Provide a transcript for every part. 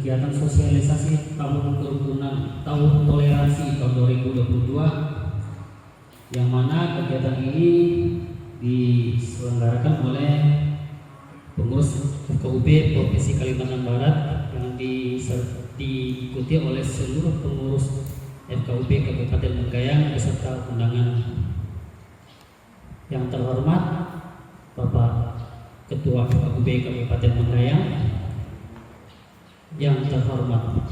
kegiatan sosialisasi tahun kerukunan tahun toleransi tahun 2022, yang mana kegiatan ini diselenggarakan oleh pengurus FKUB Provinsi Kalimantan Barat yang diikuti oleh seluruh pengurus FKUB Kabupaten Menggayang beserta undangan. Yang terhormat Bapak Ketua FKUB Kabupaten Menggayang, yang terhormat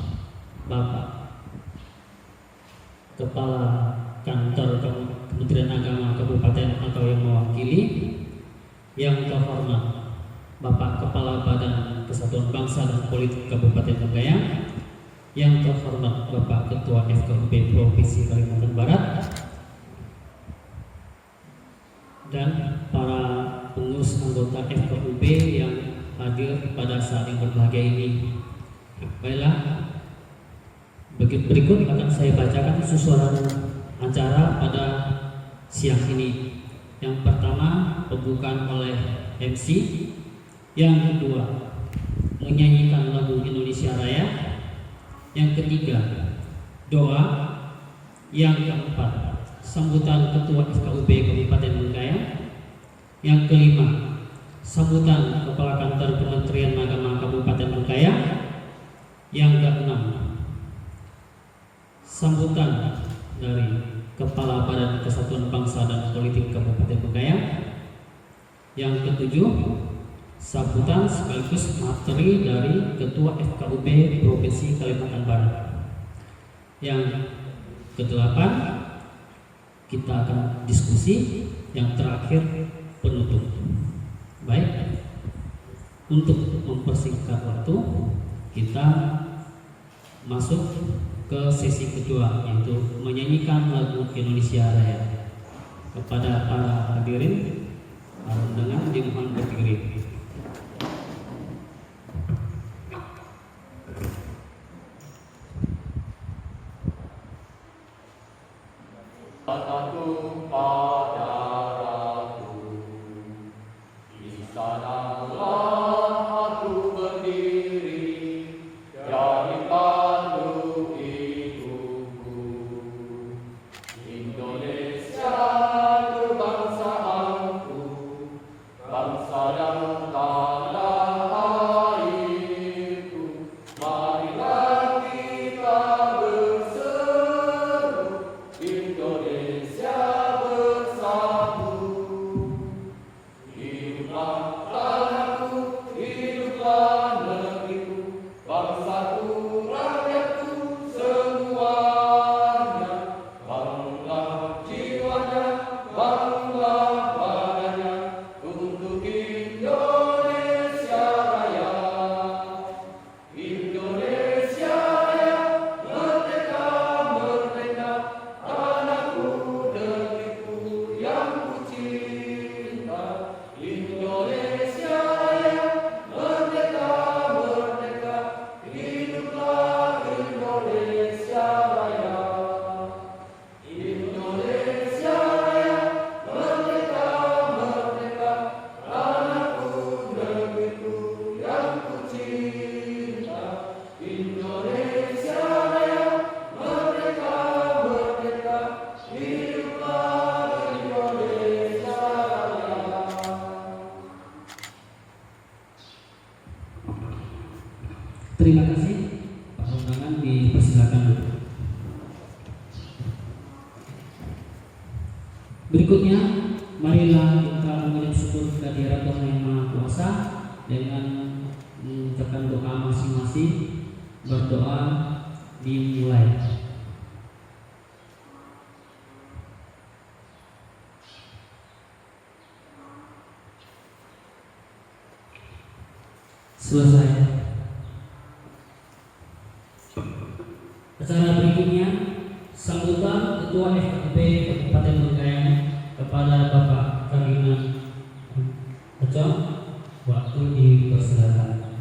Bapak Kepala Kantor Kementerian Agama Kabupaten atau yang mewakili, yang terhormat Bapak Kepala Badan Kesatuan Bangsa dan Politik Kabupaten Menggayang, yang terhormat Bapak Ketua FKUB Provinsi Kalimantan Barat, dan para pengurus anggota FKUB yang hadir pada saat yang berbahagia ini. Baiklah, berikut akan saya bacakan susunan acara pada siang ini. Yang pertama, pembukaan oleh MC. Yang kedua, menyanyikan lagu Indonesia Raya. Yang ketiga, doa. Yang keempat, sambutan Ketua FKUB Kabupaten Menggayang. Yang kelima, sambutan Kepala Kantor Kementerian Agama Kabupaten Menggayang. Yang keenam, sambutan dari Kepala Badan Kesatuan Bangsa dan Politik Kabupaten Menggayang. Yang ketujuh, sambutan sekaligus materi dari Ketua FKUB Provinsi Kalimantan Barat. Yang kedelapan, kita akan diskusi. Yang terakhir, penutup. Baik, untuk mempersingkat waktu, kita masuk ke sesi kedua, yaitu menyanyikan lagu Indonesia Raya. Kepada para hadirin, para undangan dimohon berdiri. Satu pada ratu, di sanalah aku berdiri, jadi pandu hidupku. Indonesia kebangsaanku, bangsa dan tanah airku. Marilah kita berseru, Indonesia bersatu. Hiduplah tanahku, hiduplah negeriku, bangsaku, rakyatku semuanya. Bangunlah jiwanya, bangunlah badannya, untuk Indonesia Raya. Indonesia Raya, merdeka, merdeka, tanahku, negeriku yang ku cinta. Indonesia Raya, merdeka, merdeka, hiduplah Indonesia Raya. Indonesia Raya, merdeka, merdeka, tanahku, negeriku yang ku cinta. Indonesia Raya, merdeka, merdeka, hiduplah Indonesia Raya. Terima kasih. Pak undangan dipersilakan. Berikutnya, marilah kita mengucap syukur kehadirat Tuhan Yang Maha Kuasa dengan mengucapkan doa masing-masing. Berdoa dimulai. Selesai. Acara berikutnya, sambutan Ketua FKUB Kabupaten Menggayang kepada Bapak Karina Econ. Waktu dipersilakan.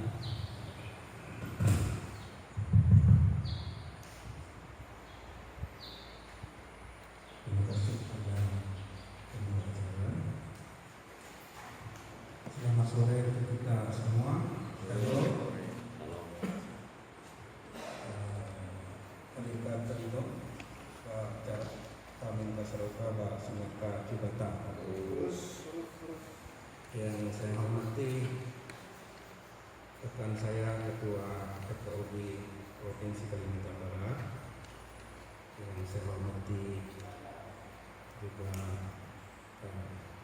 Terima kasih kepada semua rekan. Selamat sore untuk kita semua. Halo. Saroka Sumatera Barat. Yang saya hormati rekan saya Ketua FKUB Provinsi Kalimantan Barat, yang saya hormati juga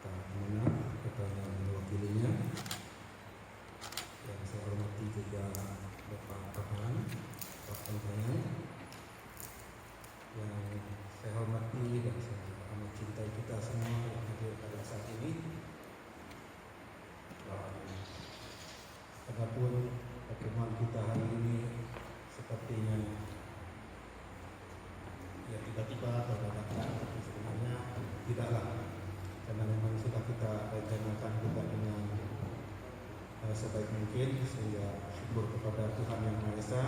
Kak Muna, ketua mewakilinya, yang saya hormati juga Bapak Pahan, Pak Pengkayang, yang saya hormati dan saya amat cintai kita semua yang hadir pada saat ini. Adapun pertemuan kita hari ini sepertinya ya tiba-tiba atau dadakan, tapi sebenarnya tidaklah, karena memang sudah kita rencanakan juga dengan sebaik mungkin, sehingga syukur kepada Tuhan Yang Maha Esa,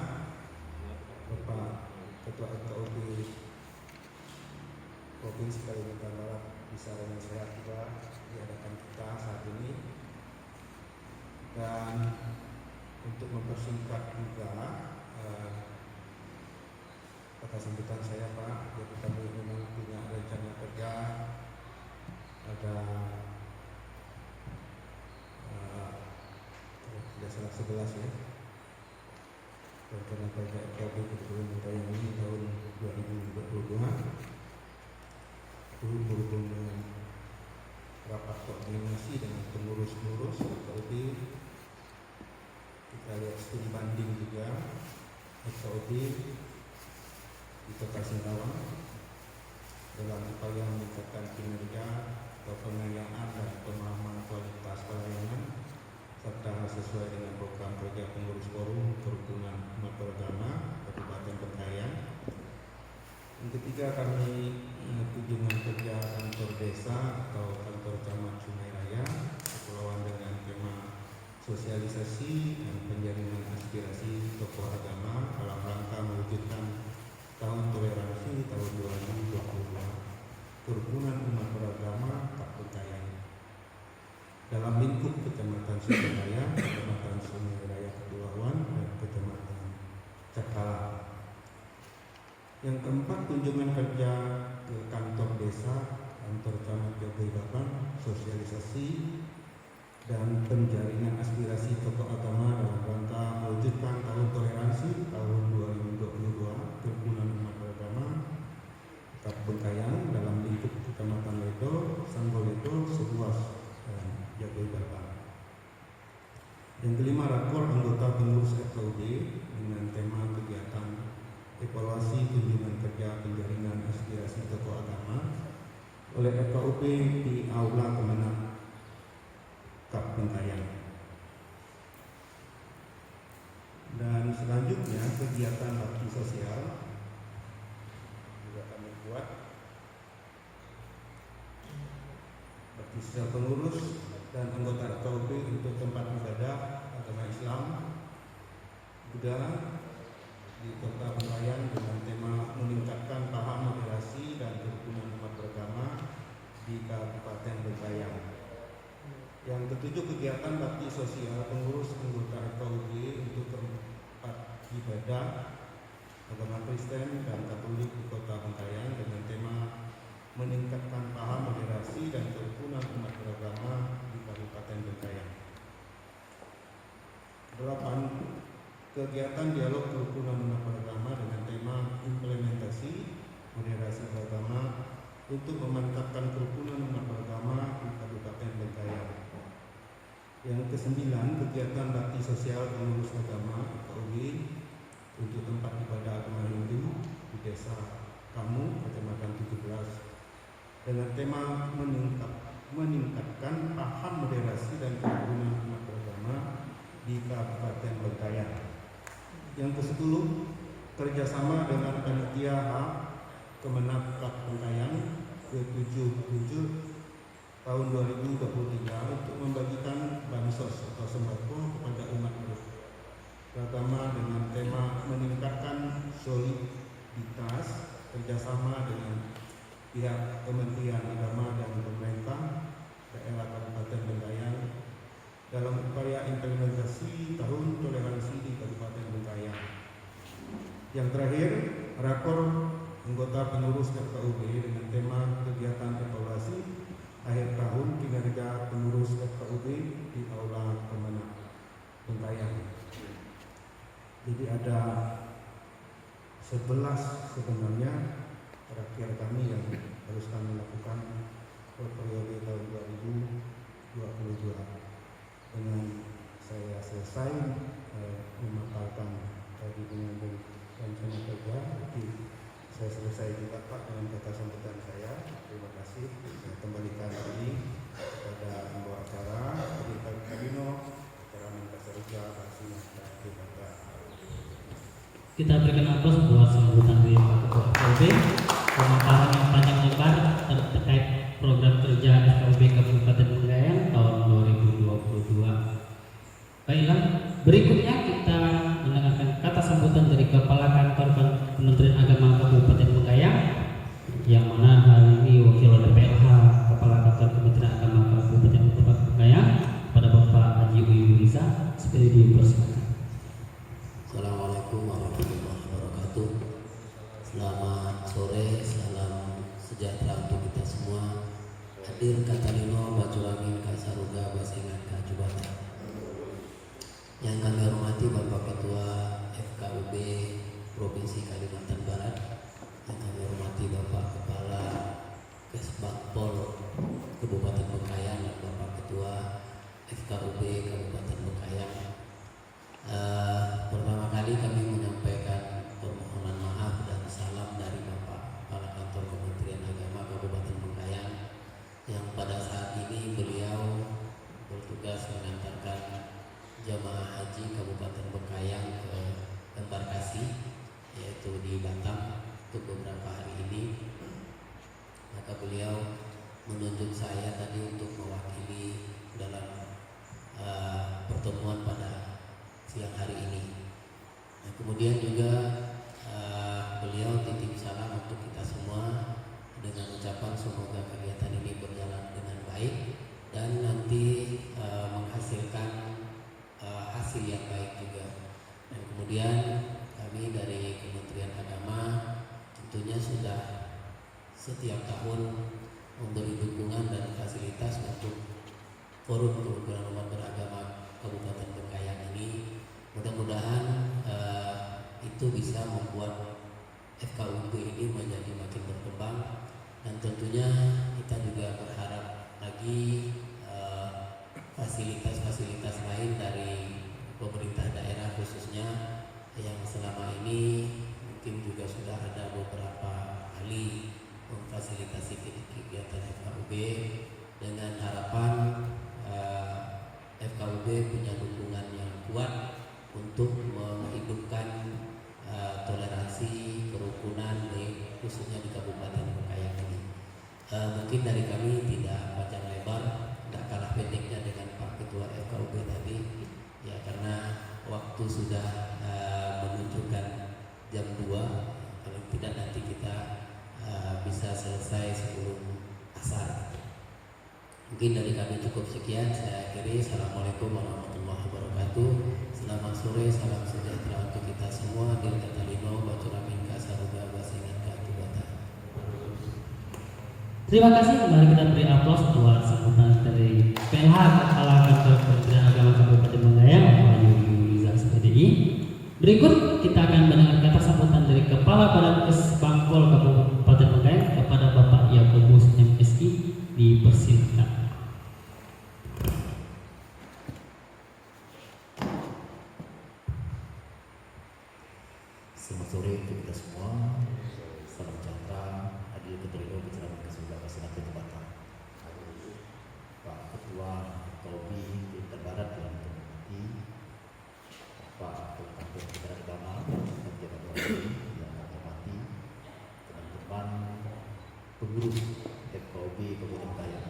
Bapak Ketua FKUB Provinsi Kalimantan Barat bisa dengan sehat juga diadakan kita saat ini. Dan untuk mempersingkat juga kata sambutan saya, Pak, jadi kami memang punya rencana kerja, ada tidak salah 11 ya, rencana kerja FKUB kebetulan yang ini tahun 2022 berhubung dengan rapat koordinasi dengan pengurus-pengurus FKUB. Kita lihat studi banding juga FKUB di Kota Singkawang dalam upaya meningkatkan kinerja atau pengayaan dan pemahaman kualitas pelayanan serta sesuai dengan program kerja pengurus forum kerukunan umat beragama Kabupaten Bengkayang. Yang ketiga, kami kunjungan kerja kantor desa atau kantor camat Sungai Raya Kepulauan dengan tema sosialisasi dan penjaringan aspirasi tokoh agama dalam rangka mewujudkan tahun toleransi tahun 2022 kerukunan umat beragama Bengkayang dalam lingkup Kecamatan Sungai Raya, Kecamatan Sungai Raya Kepulauan, dan Kecamatan Cakala. Yang keempat, kunjungan kerja ke kantor desa, kantor camat Jogjakarta, sosialisasi dan penjaringan aspirasi tokoh agama dalam rangka mewujudkan tahun toleransi tahun 2022 kerukunan umat beragama Bengkayang dalam lingkup Kecamatan Ledo, Sanggoledo, Sebuas, dan Jogjakarta. Yang kelima, rakor anggota pengurus FKUB dengan tema kegiatan evaluasi kunjungan kerja penjaringan aspirasi tokoh agama oleh FKUB di Aula Kemenang Kap Bengkayang. Dan selanjutnya kegiatan bakti sosial juga kami buat bakti sosial pengurus dan anggota FKUB untuk tempat ibadah agama Islam Buddha di Kota Bengkayang dengan tema meningkatkan paham moderasi dan kerukunan umat beragama di Kabupaten Bengkayang. Yang ketujuh, kegiatan bakti sosial pengurus anggota FKUB untuk tempat ibadah agama Kristen dan Katolik di Kota Bengkayang dengan tema meningkatkan paham moderasi dan kerukunan umat beragama di Kabupaten Bengkayang. 8. Kegiatan dialog kerukunan umat beragama dengan tema implementasi moderasi beragama untuk memantapkan kerukunan umat beragama di Kabupaten Bengkayang. Yang ke-9, kegiatan bakti sosial pengurus agama FKUB untuk tempat ibadah agama Hindu di Desa Kamu, Kecamatan 17 dengan tema meningkatkan paham moderasi dan kerukunan umat beragama di Kabupaten Bengkayang. Yang ke-10, kerjasama dengan panitia Kemenang Kap Bengkayang ke-77 tahun 2023 untuk membagikan bansos atau sembako kepada umat beragama dengan tema meningkatkan soliditas kerjasama dengan pihak Kementerian Agama dan pemerintah daerah Kabupaten Bengkayang dalam upaya implementasi tahun toleransi di Kabupaten Bengkayang. Yang terakhir, rakor anggota pengurus FKUB dengan tema kegiatan evaluasi akhir tahun kinerja pengurus FKUB di Aula Kemenang Bengkayang. Jadi ada 11 sebenarnya terakhir kami yang harus kami lakukan periode tahun 2022. Dengan saya selesai memaparkan tadi dengan rencana kerja, jadi saya selesai juga Pak dengan kata sambutan saya. Terima kasih. Saya kembalikan lagi kepada pembawa acara Pak Kabino, acara Mangkasaruga, Asina dan Jakarta. Kita berikan aplaus buat sambutan dari Pak Ketua FKUB, pemaparan yang panjang lebar terkait program kerja FKUB Kabupaten Bengkayang tahun 2022. Baiklah, berikutnya kita mendengarkan kata sambutan dari Kepala Kantor Kementerian Agama Kabupaten Bengkayang, yang mana hari ini wakil PLH Kepala Kantor Kementerian Agama Kabupaten Bengkayang pada Bapak Haji Uyuy Riza. Seperti dipersilakan. Assalamualaikum warahmatullahi wabarakatuh. Selamat sore, salam sejahtera untuk kita semua. Hadir Katalino, Bacurangin, Kasaruga, Basengan, Kajubata. Yang kami hormati Bapak Ketua FKUB Provinsi Kalimantan Barat, yang kami hormati Bapak Kepala Kesbangpol Kabupaten Bengkayang dan Bapak Ketua FKUB Kabupaten Bengkayang. Pertama kali kami menyampaikan permohonan maaf dan salam dari Bapak Kepala Kantor Kementerian Agama Kabupaten Bengkayang, yang pada saat ini beliau bertugas mengantarkan jamaah haji Kabupaten Bengkayang ke embarkasi, yaitu di Batam, untuk beberapa hari ini. Maka beliau menunjuk saya tadi untuk mewakili dalam pertemuan pada siang hari ini. Nah, kemudian juga beliau titip salam untuk kita semua dengan ucapan semoga kegiatan ini berjalan dengan baik dan nanti menghasilkan hasil yang baik juga. Dan kemudian kami dari Kementerian Agama tentunya sudah setiap tahun memberi dukungan dan fasilitas untuk forum kerukunan umat beragama Kabupaten Bengkayang ini. Mudah-mudahan itu bisa membuat FKUB ini menjadi makin berkembang, dan tentunya kita juga berharap lagi fasilitas-fasilitas lain dari pemerintah daerah, khususnya yang selama ini mungkin juga sudah ada beberapa kali memfasilitasi kegiatan FKUB, dengan harapan FKUB punya dukungan yang kuat untuk menghidupkan toleransi kerukunan khususnya di Kabupaten Bengkayang ini. Mungkin dari kami tidak panjang lebar, tidak kalah pendeknya dengan Pak Ketua FKUB tadi, ya, karena waktu sudah menunjukkan jam 2, paling tidak nanti kita bisa selesai sebelum asar. Mungkin dari kami cukup sekian, saya akhiri. Assalamualaikum warahmatullahi wabarakatuh. Selamat sore, salam sejahtera untuk kita semua. Dir Katalino, Bacuramin, Kasaruga, Basengan, Kajubata. Terima kasih. Kembali kita beri aplaus buat sambutan dari PLH Kepala Kantor Kementerian Agama Kabupaten Bengkayang, Bapak Uyuy Riza SPDI. Berikut kita akan mendengar kata sambutan dari Kepala Badan Kesbangpol Kabupaten Bengkayang kepada Bapak Yakobus MSI. Dipersilakan. Selamat sore untuk kita semua. Salam sejahtera. Hadir Ketua Bicara Kesulitan Pasangan Batam. Pak Ketua Tobi Kalimantan Barat yang terhormati, Pak Ketua Kementerian Agama dan Jakarta yang terhormati, teman-teman pengurus FKUB Kabupaten Bengkayang,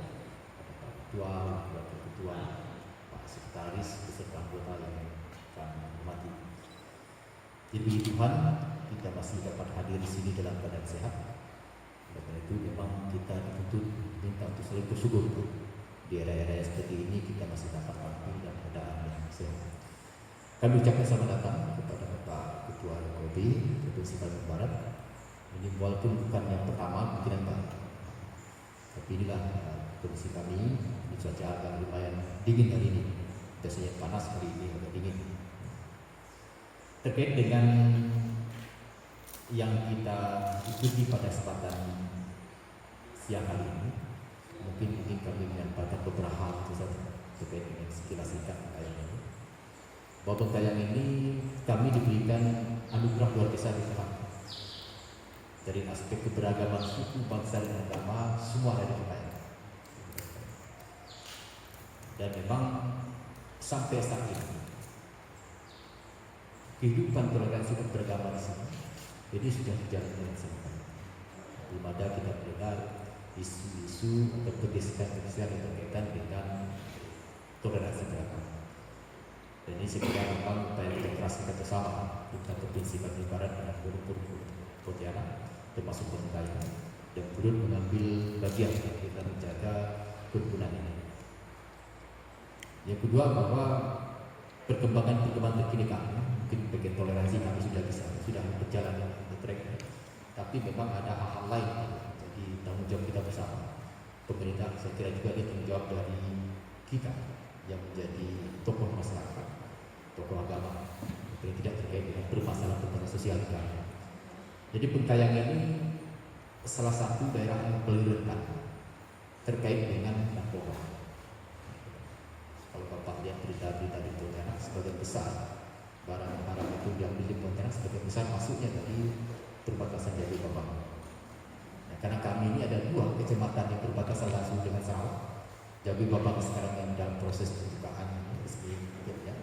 Pak Ketua, Wakil Ketua, Pak Sekretaris beserta anggota yang kami hormati. Demi Tuhan, kita masih dapat hadir di sini dalam keadaan sehat. Oleh karena itu memang kita dituntut minta untuk saling bersyukur. Di era-era seperti ini kita masih dapat tampil dalam keadaan yang sehat. Kami ucapkan selamat datang kepada Bapak Ketua FKUB Provinsi Kalimantan Barat, Ini walaupun bukan yang pertama, mungkin yang baru. Tapi inilah kondisi kami. Ini cuaca agak lumayan dingin hari ini. Biasanya panas, hari ini agak dingin. Terkait dengan yang kita ikuti pada kesempatan siang hari ini, mungkin ingin kami menyampaikan beberapa hal terkait dengan sekilas singkat pengkayaan ini. Bahwa pengkayaan ini kami diberikan anugerah luar biasa dari Tuhan. Dari aspek keberagaman suku, bangsa, dan agama, semua ada di pengkayaan. Dan memang sampai saat ini kehidupan toleransi dan beragama di sini ini sudah berjalan dengan sangat. Belum ada kita mendengar isu-isu atau gesekan-gesekan yang berkaitan dengan toleransi beragama. Dan ini segera memang upaya kita keras kita bersama kita Provinsi Kalimantan Barat dan Gubernur Pontianak termasuk pengkayaan yang turut mengambil bagian kita menjaga kerukunan ini. Yang kedua, bahwa perkembangan terkini kami mungkin bagian toleransi kami sudah berjalan di track, tapi memang ada hal-hal lain. Jadi tanggung jawab kita bersama pemerintah, saya kira juga ada tanggung jawab dari kita yang menjadi tokoh masyarakat, tokoh agama, yang tidak terkait dengan permasalahan sosial kami. Jadi Pengkayang ini salah satu daerah yang paling rentan terkait dengan narkoba. Kalau Bapak lihat berita-berita di Pontianak, sebagian besar barang-barang itu diambil di Pontianak, sebagian besar masuknya dari perbatasan Jambi Bapak. Nah, karena kami ini ada 2 kecamatan yang berbatasan langsung dengan Sarawak. Jambi Bapak sekarang yang dalam proses pembukaan resmi, ya.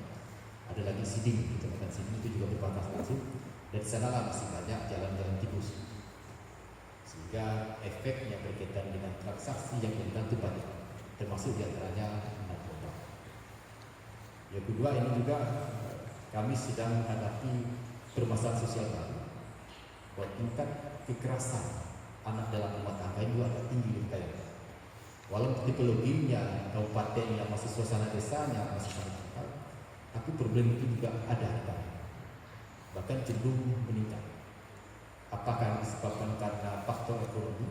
Ada lagi Siding, kecamatan Siding itu juga berbatasan langsung. Dan di sana masih banyak jalan-jalan tikus, sehingga efek yang berkaitan dengan transaksi yang berkaitan itu banyak, termasuk diantaranya narkoba. Yang kedua, ini juga kami sedang menghadapi permasalahan sosial baru, buat tingkat kekerasan anak dalam rumah tangga juga agak tinggi di Pengkayang. Walaupun tipologinya kabupaten yang masih suasana desanya masih sangat kental, tapi problem itu juga ada di kami. Bahkan cenderung meningkat. Apakah disebabkan karena faktor ekonomi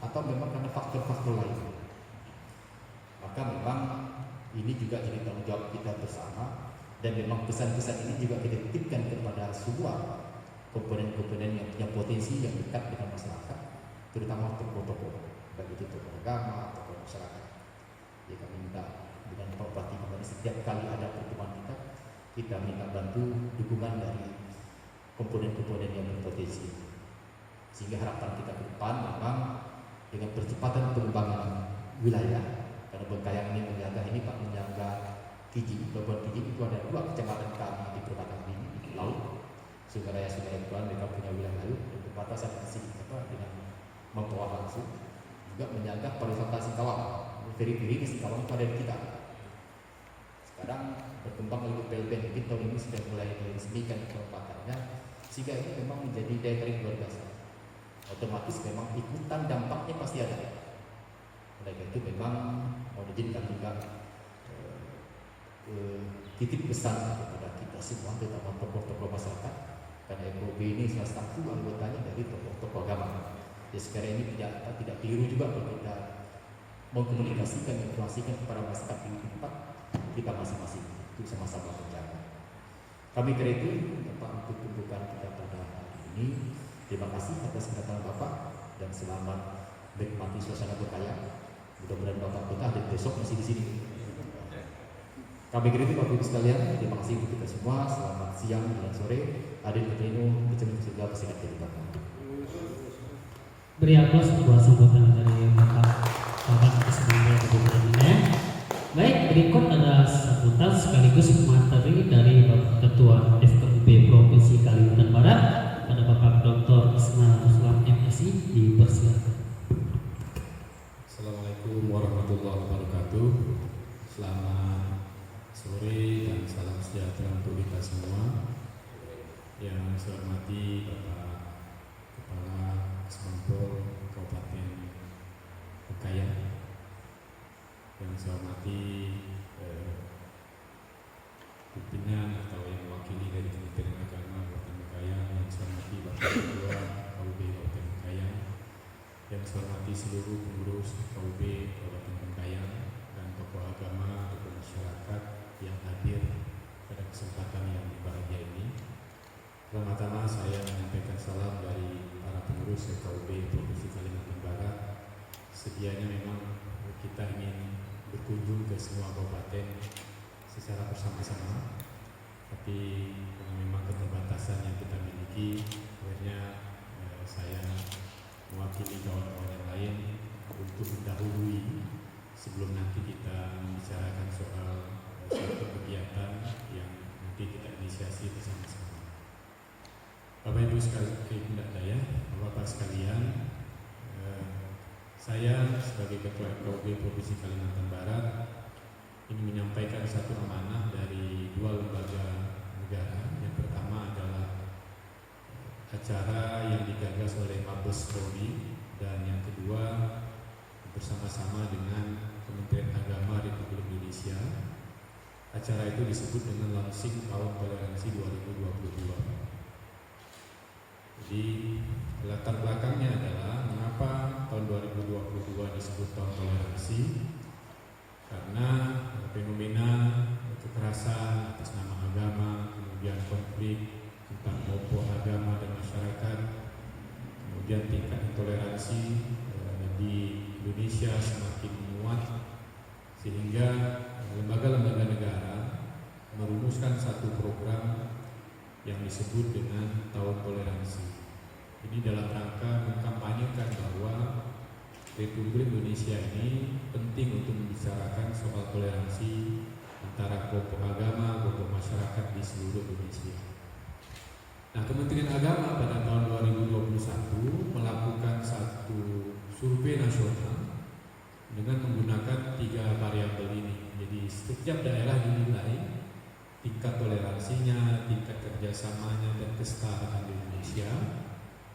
atau memang karena faktor-faktor lain? Maka memang ini juga jadi tanggung jawab kita bersama, dan memang pesan-pesan ini juga kita titipkan kepada semua komponen-komponen yang punya potensi yang dekat dengan masyarakat, terutama tokoh-tokoh, baik itu tokoh agama, tokoh masyarakat. Ya, kami minta dengan Pak Bupati kemarin setiap kali ada pertemuan kita minta bantu dukungan dari komponen-komponen yang berpotensi, sehingga harapan kita ke depan memang dengan percepatan pengembangan wilayah, karena Pengkayang ini menyangga Kijing. Pelabuhan Kijing itu ada 2 kecamatan kami di perbatasan di laut, Sungai Raya Sungai Empang, mereka punya wilayah laut dan perbatasan dengan Mempawah langsung, juga menyangga pariwisata Singkawang. Peri-peri di Singkawang itu ada di kita. Sekarang berkembang lagi PLBN, mungkin tahun ini sudah mulai diresmikan keempatnya, sehingga ini memang menjadi daya tarik luar biasa. Otomatis memang ikutan dampaknya pasti ada. Oleh karena itu memang mau diizinkan juga titip pesan kepada kita semua, terutama tokoh-tokoh masyarakat, karena FOB ini salah satu anggotanya dari tokoh-tokoh agama. Jadi sekarang ini tidak keliru juga kalau kita mengkomunikasikan, informasikan kepada masyarakat di tempat kita masing-masing untuk sama-sama menjaga. Kami kira itu Bapak untuk pembukaan kita pada hari ini. Terima kasih atas kedatangan Bapak dan selamat menikmati suasana Pengkayang. Mudah-mudahan Bapak betah dan besok masih di sini. Kami kira itu Bapak Ibu sekalian. Terima kasih untuk kita semua. Selamat siang dan sore. Hadir ketemu berjumpa juga bersingkat dari Bapak. Beri aplaus buat sambutan dari Bapak Kesemangga Kabupaten Pengkayang. Baik, berikut ada sambutan sekaligus materi dari Bapak Ketua FKUB Provinsi Kalimantan Barat, ada Bapak Dr. Ismail Ruslan MSI, dipersilakan. Assalamualaikum warahmatullahi wabarakatuh. Selamat sore dan salam sejahtera untuk kita semua. Yang saya hormati Bapak Kepala Kesbangpol Kabupaten Pengkayang, yang saya hormati pimpinan atau yang mewakili dari Kementerian Agama Kabupaten Pengkayang, yang saya hormati Bapak Ketua KUB Kabupaten seluruh pengurus KUB Kabupaten Bengkayang dan tokoh agama, tokoh masyarakat yang hadir pada kesempatan yang berbahagia ini. Pertama-tama saya menyampaikan salam dari para pengurus KUB Provinsi Kalimantan Barat. Sedianya memang kita ingin berkunjung ke semua kabupaten secara bersama-sama, tapi karena memang keterbatasan yang kita miliki, akhirnya saya mewakili kawan-kawan yang lain untuk mendahului sebelum nanti kita membicarakan soal suatu kegiatan yang nanti kita inisiasi bersama-sama. Bapak Ibu sekalian, Bapak sekalian, saya sebagai Ketua KUB Provinsi Kalimantan Barat ini menyampaikan satu amanah dari dua lembaga negara. Yang pertama adalah acara yang digagas oleh Mabes Polri, dan yang kedua bersama-sama dengan Kementerian Agama Republik Indonesia. Acara itu disebut dengan Launching Tahun Toleransi 2022. Jadi latar belakangnya adalah mengapa tahun 2022 disebut tahun toleransi, karena fenomena kekerasan atas nama agama, kemudian konflik tentang kelompok agama dan masyarakat, kemudian tingkat intoleransi di Indonesia semakin menguat, sehingga lembaga-lembaga negara merumuskan satu program yang disebut dengan tahun toleransi. Ini dalam rangka mengkampanyekan bahwa Republik Indonesia ini penting untuk membicarakan soal toleransi antara kelompok agama, kelompok masyarakat di seluruh Indonesia. Nah, Kementerian Agama pada tahun 2021 melakukan satu survei nasional dengan menggunakan 3 variabel ini. Jadi setiap daerah dinilai tingkat toleransinya, tingkat kerjasamanya, dan kesetaraan di Indonesia.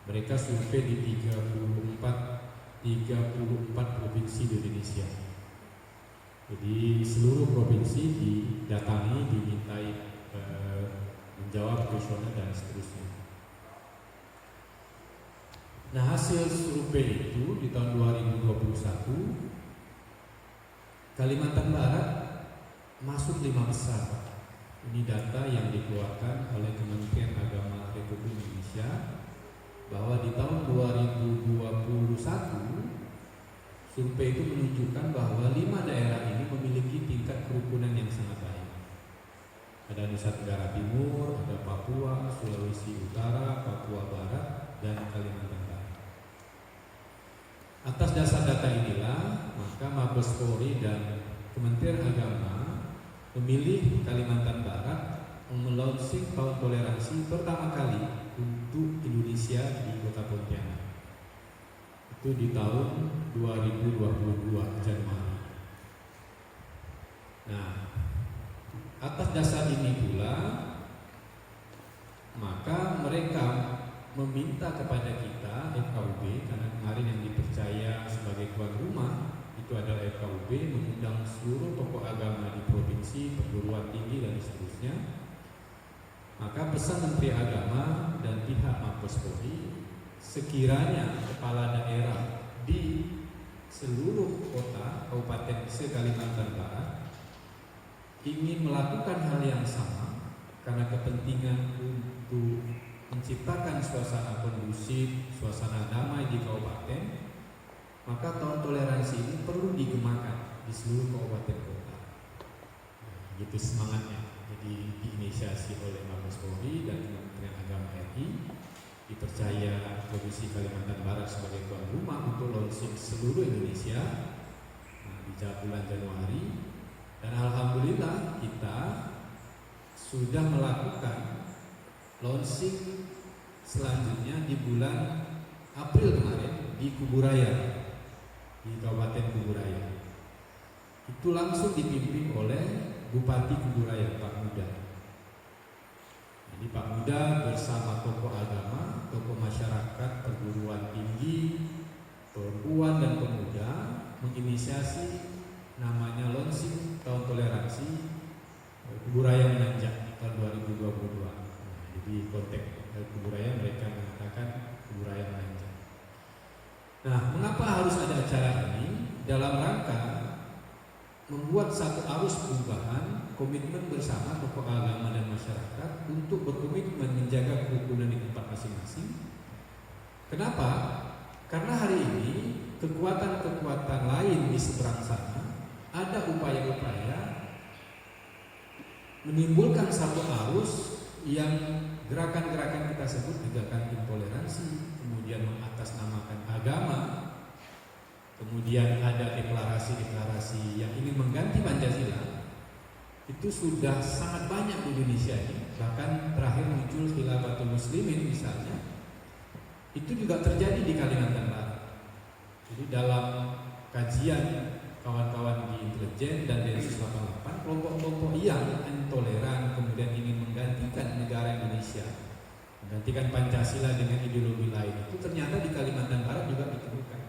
Mereka survei di 34 provinsi di Indonesia. Jadi seluruh provinsi didatangi, dimintai menjawab kuesioner dan seterusnya. Nah, hasil survei itu di tahun 2021 Kalimantan Barat masuk 5 besar. Ini data yang dikeluarkan oleh Kementerian Agama Republik Indonesia, bahwa di tahun 2021 survei itu menunjukkan bahwa 5 daerah ini memiliki tingkat kerukunan yang sangat baik. Ada Nusa Tenggara Timur, ada Papua, Sulawesi Utara, Papua Barat, dan Kalimantan Barat. Atas dasar data inilah, maka Mabes Polri dan Kementerian Agama memilih Kalimantan Barat melaunching tahun toleransi pertama kali untuk Indonesia di Kota Pontianak. Itu di tahun 2022 Januari. Nah, atas dasar ini pula maka mereka meminta kepada kita FKUB, karena kemarin yang dipercaya sebagai tuan rumah itu adalah FKUB, mengundang seluruh tokoh agama di provinsi, perguruan tinggi, dan seterusnya. Maka pesan Menteri Agama dan pihak Mabes Polri, sekiranya kepala daerah di seluruh kota kabupaten se-Kalimantan Barat ingin melakukan hal yang sama karena kepentingan untuk menciptakan suasana kondusif, suasana damai di kabupaten, maka tahun toleransi ini perlu digemakan di seluruh kabupaten kota. Nah, gitu semangatnya. Jadi diinisiasi oleh Mabes Polri dan Kementerian Agama RI, dipercaya Provinsi Kalimantan Barat sebagai tuan rumah untuk launching seluruh Indonesia di bulan Januari, dan alhamdulillah kita sudah melakukan launching selanjutnya di bulan April kemarin di Kuburaya, di Kabupaten Kuburaya. Itu langsung dipimpin oleh Bupati Kuburaya, Pak Muda. Jadi Pak Muda bersama tokoh agama, tokoh masyarakat, perguruan tinggi, perempuan dan pemuda menginisiasi namanya launching tahun toleransi Kuburaya Menanjak tahun 2022. Jadi konteks Kuburaya mereka mengatakan Kuburaya Menanjak. Nah, mengapa harus ada acara ini? Dalam rangka membuat satu arus perubahan, komitmen bersama tokoh agama dan masyarakat untuk berkomitmen menjaga kerukunan di tempat masing-masing. Kenapa? Karena hari ini kekuatan-kekuatan lain di seberang sana ada upaya-upaya menimbulkan satu arus yang gerakan-gerakan kita sebut gerakan intoleransi, kemudian mengatasnamakan agama, kemudian ada deklarasi-deklarasi yang ingin mengganti Pancasila. Itu sudah sangat banyak di Indonesia ini. Bahkan terakhir muncul Khilafatul Muslimin misalnya, itu juga terjadi di Kalimantan Barat. Jadi dalam kajian kawan-kawan di intelijen dan Densus 88, kelompok-kelompok yang intoleran kemudian ingin menggantikan negara Indonesia, menggantikan Pancasila dengan ideologi lain, itu ternyata di Kalimantan Barat juga ditemukan.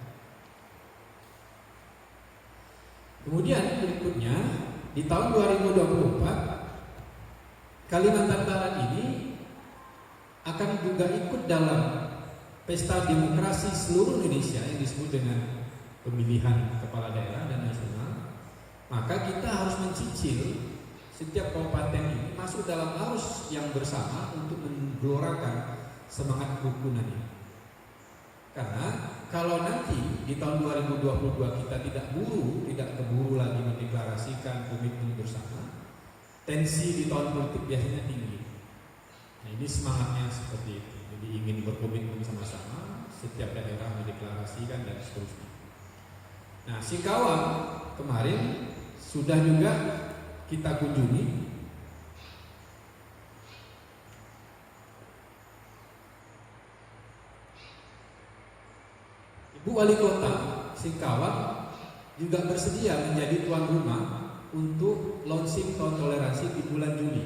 Kemudian berikutnya di tahun 2024 Kalimantan Barat ini akan juga ikut dalam pesta demokrasi seluruh Indonesia yang disebut dengan pemilihan kepala daerah dan nasional. Maka kita harus mencicil setiap kabupaten ini masuk dalam arus yang bersama untuk menggelorakan semangat kerukunan ini. Karena kalau nanti di tahun 2022 kita tidak keburu lagi mendeklarasikan komitmen bersama, tensi di tahun politik biasanya tinggi. Nah, ini semangatnya seperti itu. Jadi ingin berkomitmen sama-sama, setiap daerah mendeklarasikan dan seterusnya. Nah, Singkawang kemarin sudah juga kita kunjungi. Ibu Wali Kota Singkawang juga bersedia menjadi tuan rumah untuk launching tahun toleransi di bulan Juli.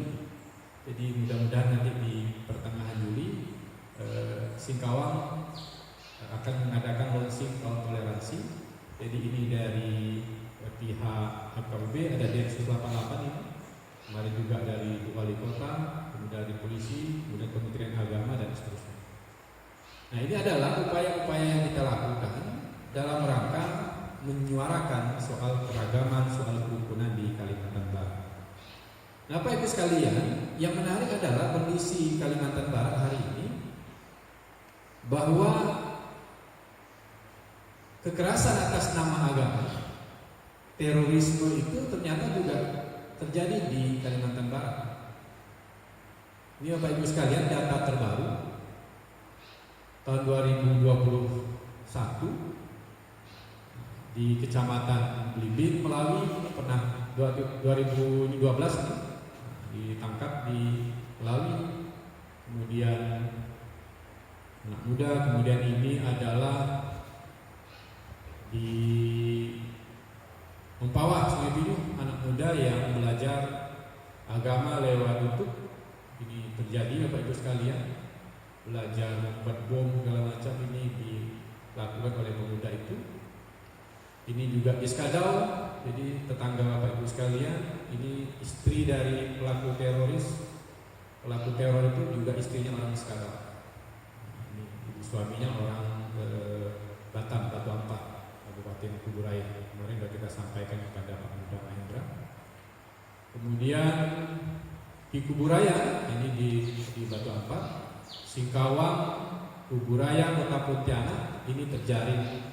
Jadi mudah-mudahan nanti di pertengahan Juli Singkawang akan mengadakan launching tahun toleransi. Jadi ini dari pihak FKUB, ada Densus 88 ini, kemarin juga dari Wali Kota, kemudian dari polisi, kemudian Kementerian Agama dan seterusnya. Nah, ini adalah upaya-upaya yang kita lakukan dalam rangka menyuarakan soal keragaman, soal kerukunan di Kalimantan Barat. Nah, Bapak Ibu sekalian, yang menarik adalah kondisi Kalimantan Barat hari ini, bahwa kekerasan atas nama agama, terorisme itu ternyata juga terjadi di Kalimantan Barat. Ini Bapak Ibu sekalian data terbaru tahun 2021 di Kecamatan Blimbing, Melawi, ini pernah 2012 ini ditangkap di Melawi, kemudian anak muda, kemudian ini adalah di Mempawah, Sungai Binuh, anak muda yang belajar agama lewat YouTube. Ini terjadi Bapak Ibu sekalian, belajar membuat bom segala macam, ini dilakukan oleh pemuda itu. Ini juga di Skadau, jadi tetangga Bapak Ibu sekalian, ini istri dari pelaku teroris. Pelaku teror itu juga istrinya orang Skadau. Ini suaminya orang Batam, Batu Ampar, Kabupaten Kuburaya. Kemarin sudah kita sampaikan kepada Pak Muda Mahendra. Kemudian di Kuburaya, ini di Batu Ampar, Singkawang, Kuburaya, Kota Pontianak, ini terjaring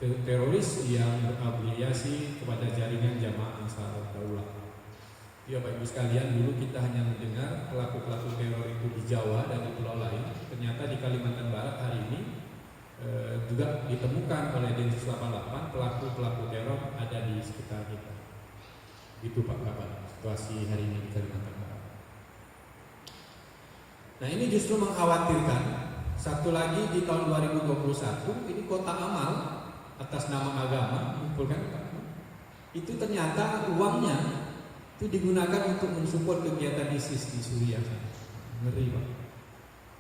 teroris yang berafiliasi kepada jaringan Jamaah Ansarul Daulah. Ya Bapak Ibu sekalian, dulu kita hanya mendengar pelaku-pelaku teror itu di Jawa dan di pulau lain. Ternyata di Kalimantan Barat hari ini juga ditemukan oleh Densus 88 pelaku-pelaku teror ada di sekitar kita. Itu Pak Kabar, situasi hari ini di Kalimantan Barat. Nah, ini justru mengkhawatirkan. Satu lagi di tahun 2021 ini Kotak Amal atas nama agama mengumpulkan itu ternyata uangnya itu digunakan untuk mensupport kegiatan ISIS di Suriah. Ngeri Pak.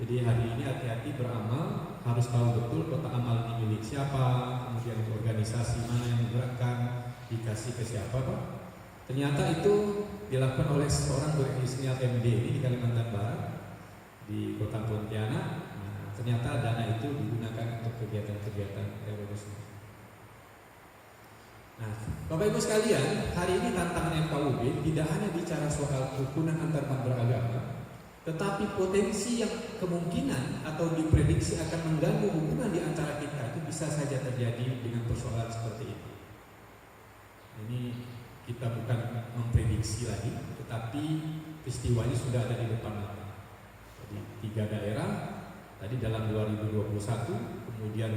Jadi hari ini hati-hati beramal, harus tahu betul kotak amal ini milik siapa, kemudian organisasi mana yang menggerakkan, dikasih ke siapa Pak. Ternyata itu dilakukan oleh seorang berinisial MD ini di Kalimantan Barat, di Kota Pontianak. Nah, ternyata dana itu digunakan untuk kegiatan-kegiatan terorisme. Nah, Bapak Ibu sekalian, hari ini tantangan FKUB tidak hanya bicara soal kerukunan antar umat beragama, tetapi potensi yang kemungkinan atau diprediksi akan mengganggu hubungan di antara kita itu bisa saja terjadi dengan persoalan seperti ini. Ini kita bukan memprediksi lagi, tetapi peristiwa ini sudah ada di depan mata. Jadi 3 daerah, tadi dalam 2021, kemudian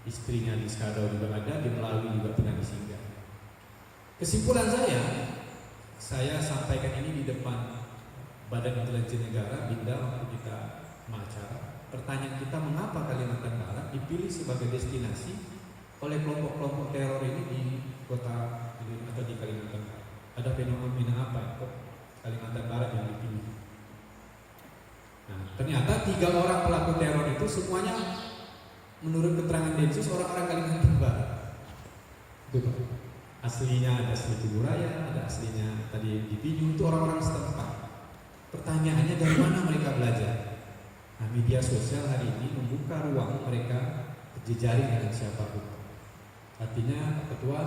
istrinya di Skadau juga ada, di Melawi juga pernah disinggah. Kesimpulan saya sampaikan ini di depan Badan Intelijen Negara, BINDA, waktu kita mengacara. Pertanyaan kita, mengapa Kalimantan Barat dipilih sebagai destinasi oleh kelompok-kelompok teror ini di kota atau di Kalimantan Barat? Ada fenomena apa kok Kalimantan Barat yang dipilih? Nah, ternyata 3 orang pelaku teror itu semuanya menurut keterangan Densus orang-orang Kalimantan Barat. Itu Pak. Aslinya ada asli Tuburaya, ada aslinya tadi di Pinyu, itu orang-orang setempat. Pertanyaannya, dari mana mereka belajar? Nah, media sosial hari ini membuka ruang mereka berjejaring dengan siapapun. Artinya Pak Ketua,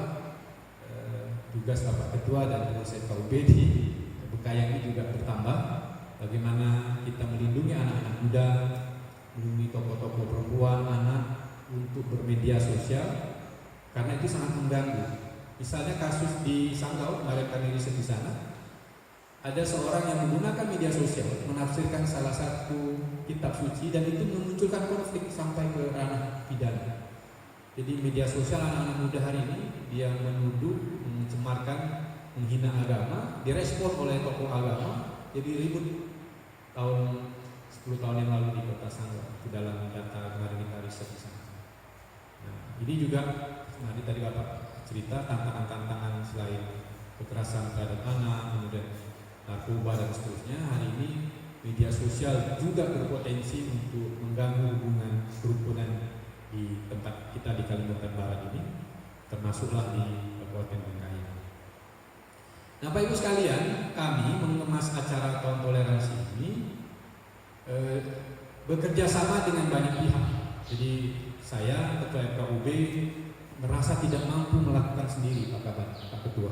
tugas Bapak Ketua dan pengurus FKUB di Bekayang ini juga bertambah. Bagaimana kita melindungi anak-anak muda, melindungi tokoh-tokoh perempuan, anak untuk bermedia sosial, karena itu sangat mengganggu. Misalnya kasus di Sanggau, kemarin kami riset di sana, ada seorang yang menggunakan media sosial menafsirkan salah satu kitab suci dan itu memunculkan konflik sampai ke ranah pidana. Jadi media sosial anak-anak muda hari ini dia menuduh, mencemarkan, menghina agama, direspon oleh tokoh agama, jadi ribut. 10 tahun yang lalu di kota Sanggau, itu dalam data kemarin kita riset di sana. Nah, ini juga tadi Bapak cerita tantangan-tantangan selain kekerasan terhadap anak, kemudian narkoba dan seterusnya. Hari ini media sosial juga berpotensi untuk mengganggu hubungan kerukunan di tempat kita di Kalimantan Barat ini, termasuklah di Kabupaten Bengkayang. Nah, Bapak Ibu sekalian, kami mengemas acara tahun toleransi ini bekerja sama dengan banyak pihak. Jadi saya Ketua FKUB merasa tidak mampu melakukan sendiri, Pak Ketua.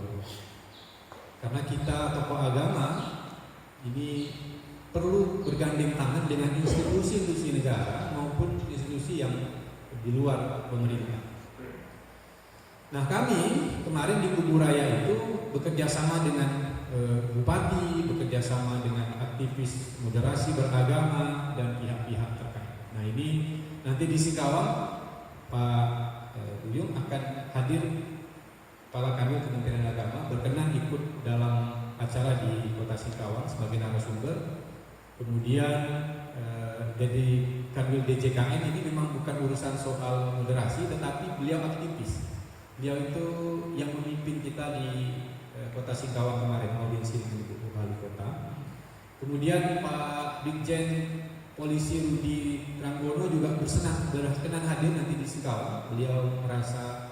Karena kita tokoh agama ini perlu bergandeng tangan dengan institusi-institusi negara maupun institusi yang di luar pemerintah. Nah, kami kemarin di Kuburaya itu bekerja sama dengan bupati, bekerja sama dengan aktivis moderasi beragama dan pihak-pihak terkait. Nah, ini nanti di Singkawang Pak Uyung akan hadir, Kepala Kanwil Kementerian Agama berkenan ikut dalam acara di Kota Singkawang sebagai narasumber. Kemudian jadi Kanwil DJKN ini memang bukan urusan soal moderasi, tetapi beliau aktivis. Beliau itu yang memimpin kita di Kota Singkawang kemarin, audiensi di Wali Kota. Kemudian Pak Dirjen Polisi Rudi Ranggono juga berkenan hadir nanti di Singkawang. Beliau merasa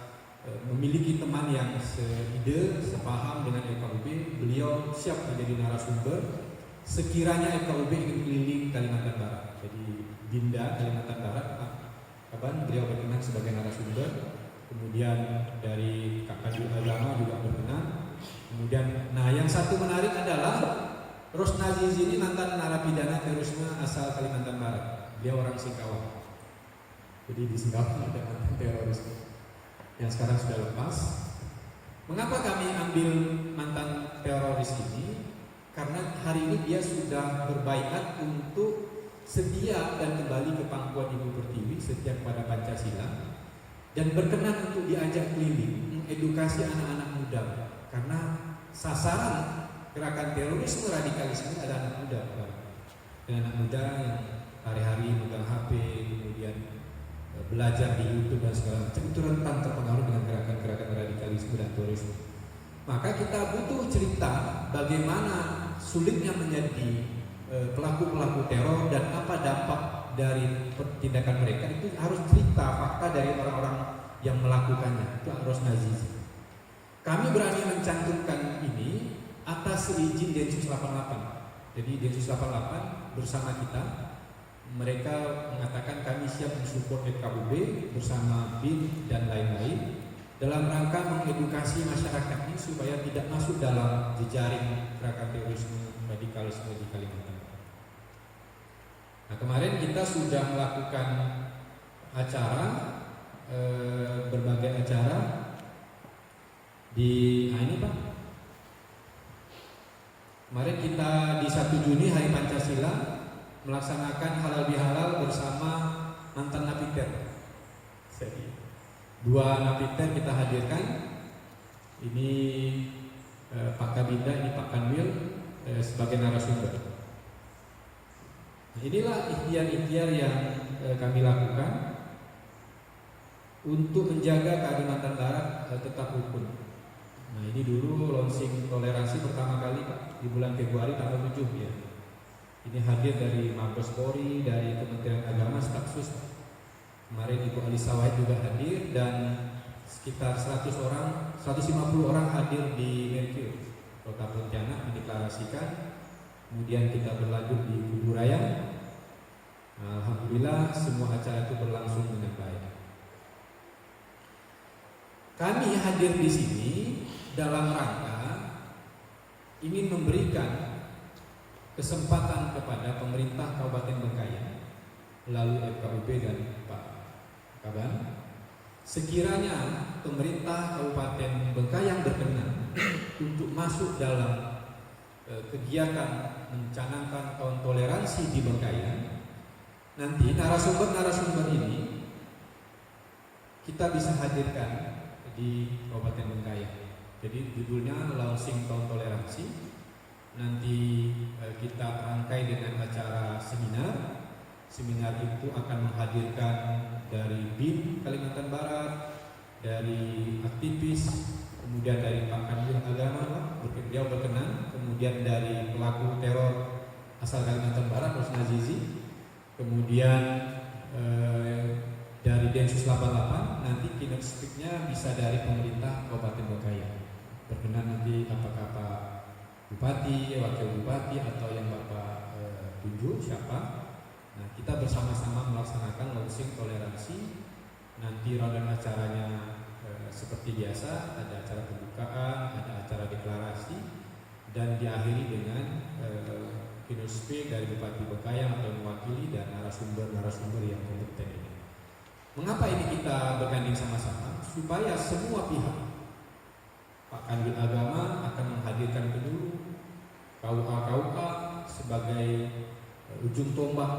memiliki teman yang seide, sepaham dengan FKUB. Beliau siap menjadi narasumber sekiranya FKUB ingin keliling Kalimantan Barat. Jadi Dinda Kalimantan Barat, kapan beliau berkenan sebagai narasumber. Kemudian dari Kakak Agama juga berkenan. Kemudian, nah yang satu menarik adalah Rosna Zizi ini mantan narapidana terorisme asal Kalimantan Barat. Dia orang Singkawang. Jadi di Singkawang ada mantan terorisme yang sekarang sudah lepas. Mengapa kami ambil mantan teroris ini? Karena hari ini dia sudah berbaikat untuk setia dan kembali ke pangkuan Ibu Pertiwi, setia kepada Pancasila, dan berkenan untuk diajak keliling mengedukasi anak-anak muda. Karena sasaran gerakan terorisme radikalisme ada anak muda, dan anak muda yang hari-hari megang HP, kemudian belajar di YouTube dan segala macam, itu rentan terpengaruh dengan gerakan-gerakan radikalisme dan terorisme. Maka kita butuh cerita bagaimana sulitnya menjadi pelaku-pelaku teror dan apa dampak dari tindakan mereka. Itu harus cerita fakta dari orang-orang yang melakukannya. Itu harus Nazizi. Kami berani mencantumkan ini atas izin Densus 88. Jadi Densus 88 bersama kita mereka mengatakan kami siap mensupport FKUB bersama BIN dan lain-lain dalam rangka mengedukasi masyarakat ini supaya tidak masuk dalam jejaring gerakan terorisme radikalisme di Kalimantan. Nah, kemarin kita sudah melakukan acara, berbagai acara di ini Pak. Kemarin kita di 1 Juni Hari Pancasila melaksanakan halal bihalal bersama mantan napiter. Jadi 2 napiter kita hadirkan. Ini Pak Kabinda, ini Pak Kanwil sebagai narasumber. Nah, inilah ikhtiar-ikhtiar yang kami lakukan untuk menjaga Kalimantan Barat tetap rukun. Nah, ini dulu launching toleransi pertama kali Pak di bulan Februari tanggal 7 ya. Ini hadir dari Mabes Polri, dari Kementerian Agama, Stafsus. Kemarin Ibu Alisa Wahid juga hadir dan sekitar 150 orang hadir di Merkur, Kota Pontianak mendeklarasikan. Kemudian kita berlanjut di Kuburaya. Alhamdulillah semua acara itu berlangsung dengan baik. Kami hadir di sini dalam rangka ingin memberikan kesempatan kepada pemerintah Kabupaten Bengkayang melalui FKUB dan Pak Kaban, sekiranya pemerintah Kabupaten Bengkayang berkenan untuk masuk dalam kegiatan mencanangkan tahun toleransi di Bengkayang, nanti narasumber-narasumber ini kita bisa hadirkan di Kabupaten Bengkayang. Jadi judulnya launching tahun toleransi. Nanti kita rangkai dengan acara seminar. Seminar itu akan menghadirkan dari BIN Kalimantan Barat, dari aktivis, kemudian dari pakar agama, beliau berkenan, kemudian dari pelaku teror asal Kalimantan Barat, Rosna Zizi, kemudian dari Densus 88, nanti keynote speaker-nya bisa dari pemerintah Kabupaten Bengkayang. Berkenan nanti apakah Pak Bupati, Wakil Bupati, atau yang Bapak tunjuk siapa. Nah, kita bersama-sama melaksanakan launching toleransi. Nanti roda acaranya seperti biasa, ada acara pembukaan, ada acara deklarasi, dan diakhiri dengan keynote speech dari Bupati Bengkayang atau mewakili dan narasumber-narasumber yang kompeten ini. Mengapa ini kita berganding sama-sama? Supaya semua pihak, Pak Kanwil Agama akan menghadirkan penyuluh, KUA sebagai ujung tombak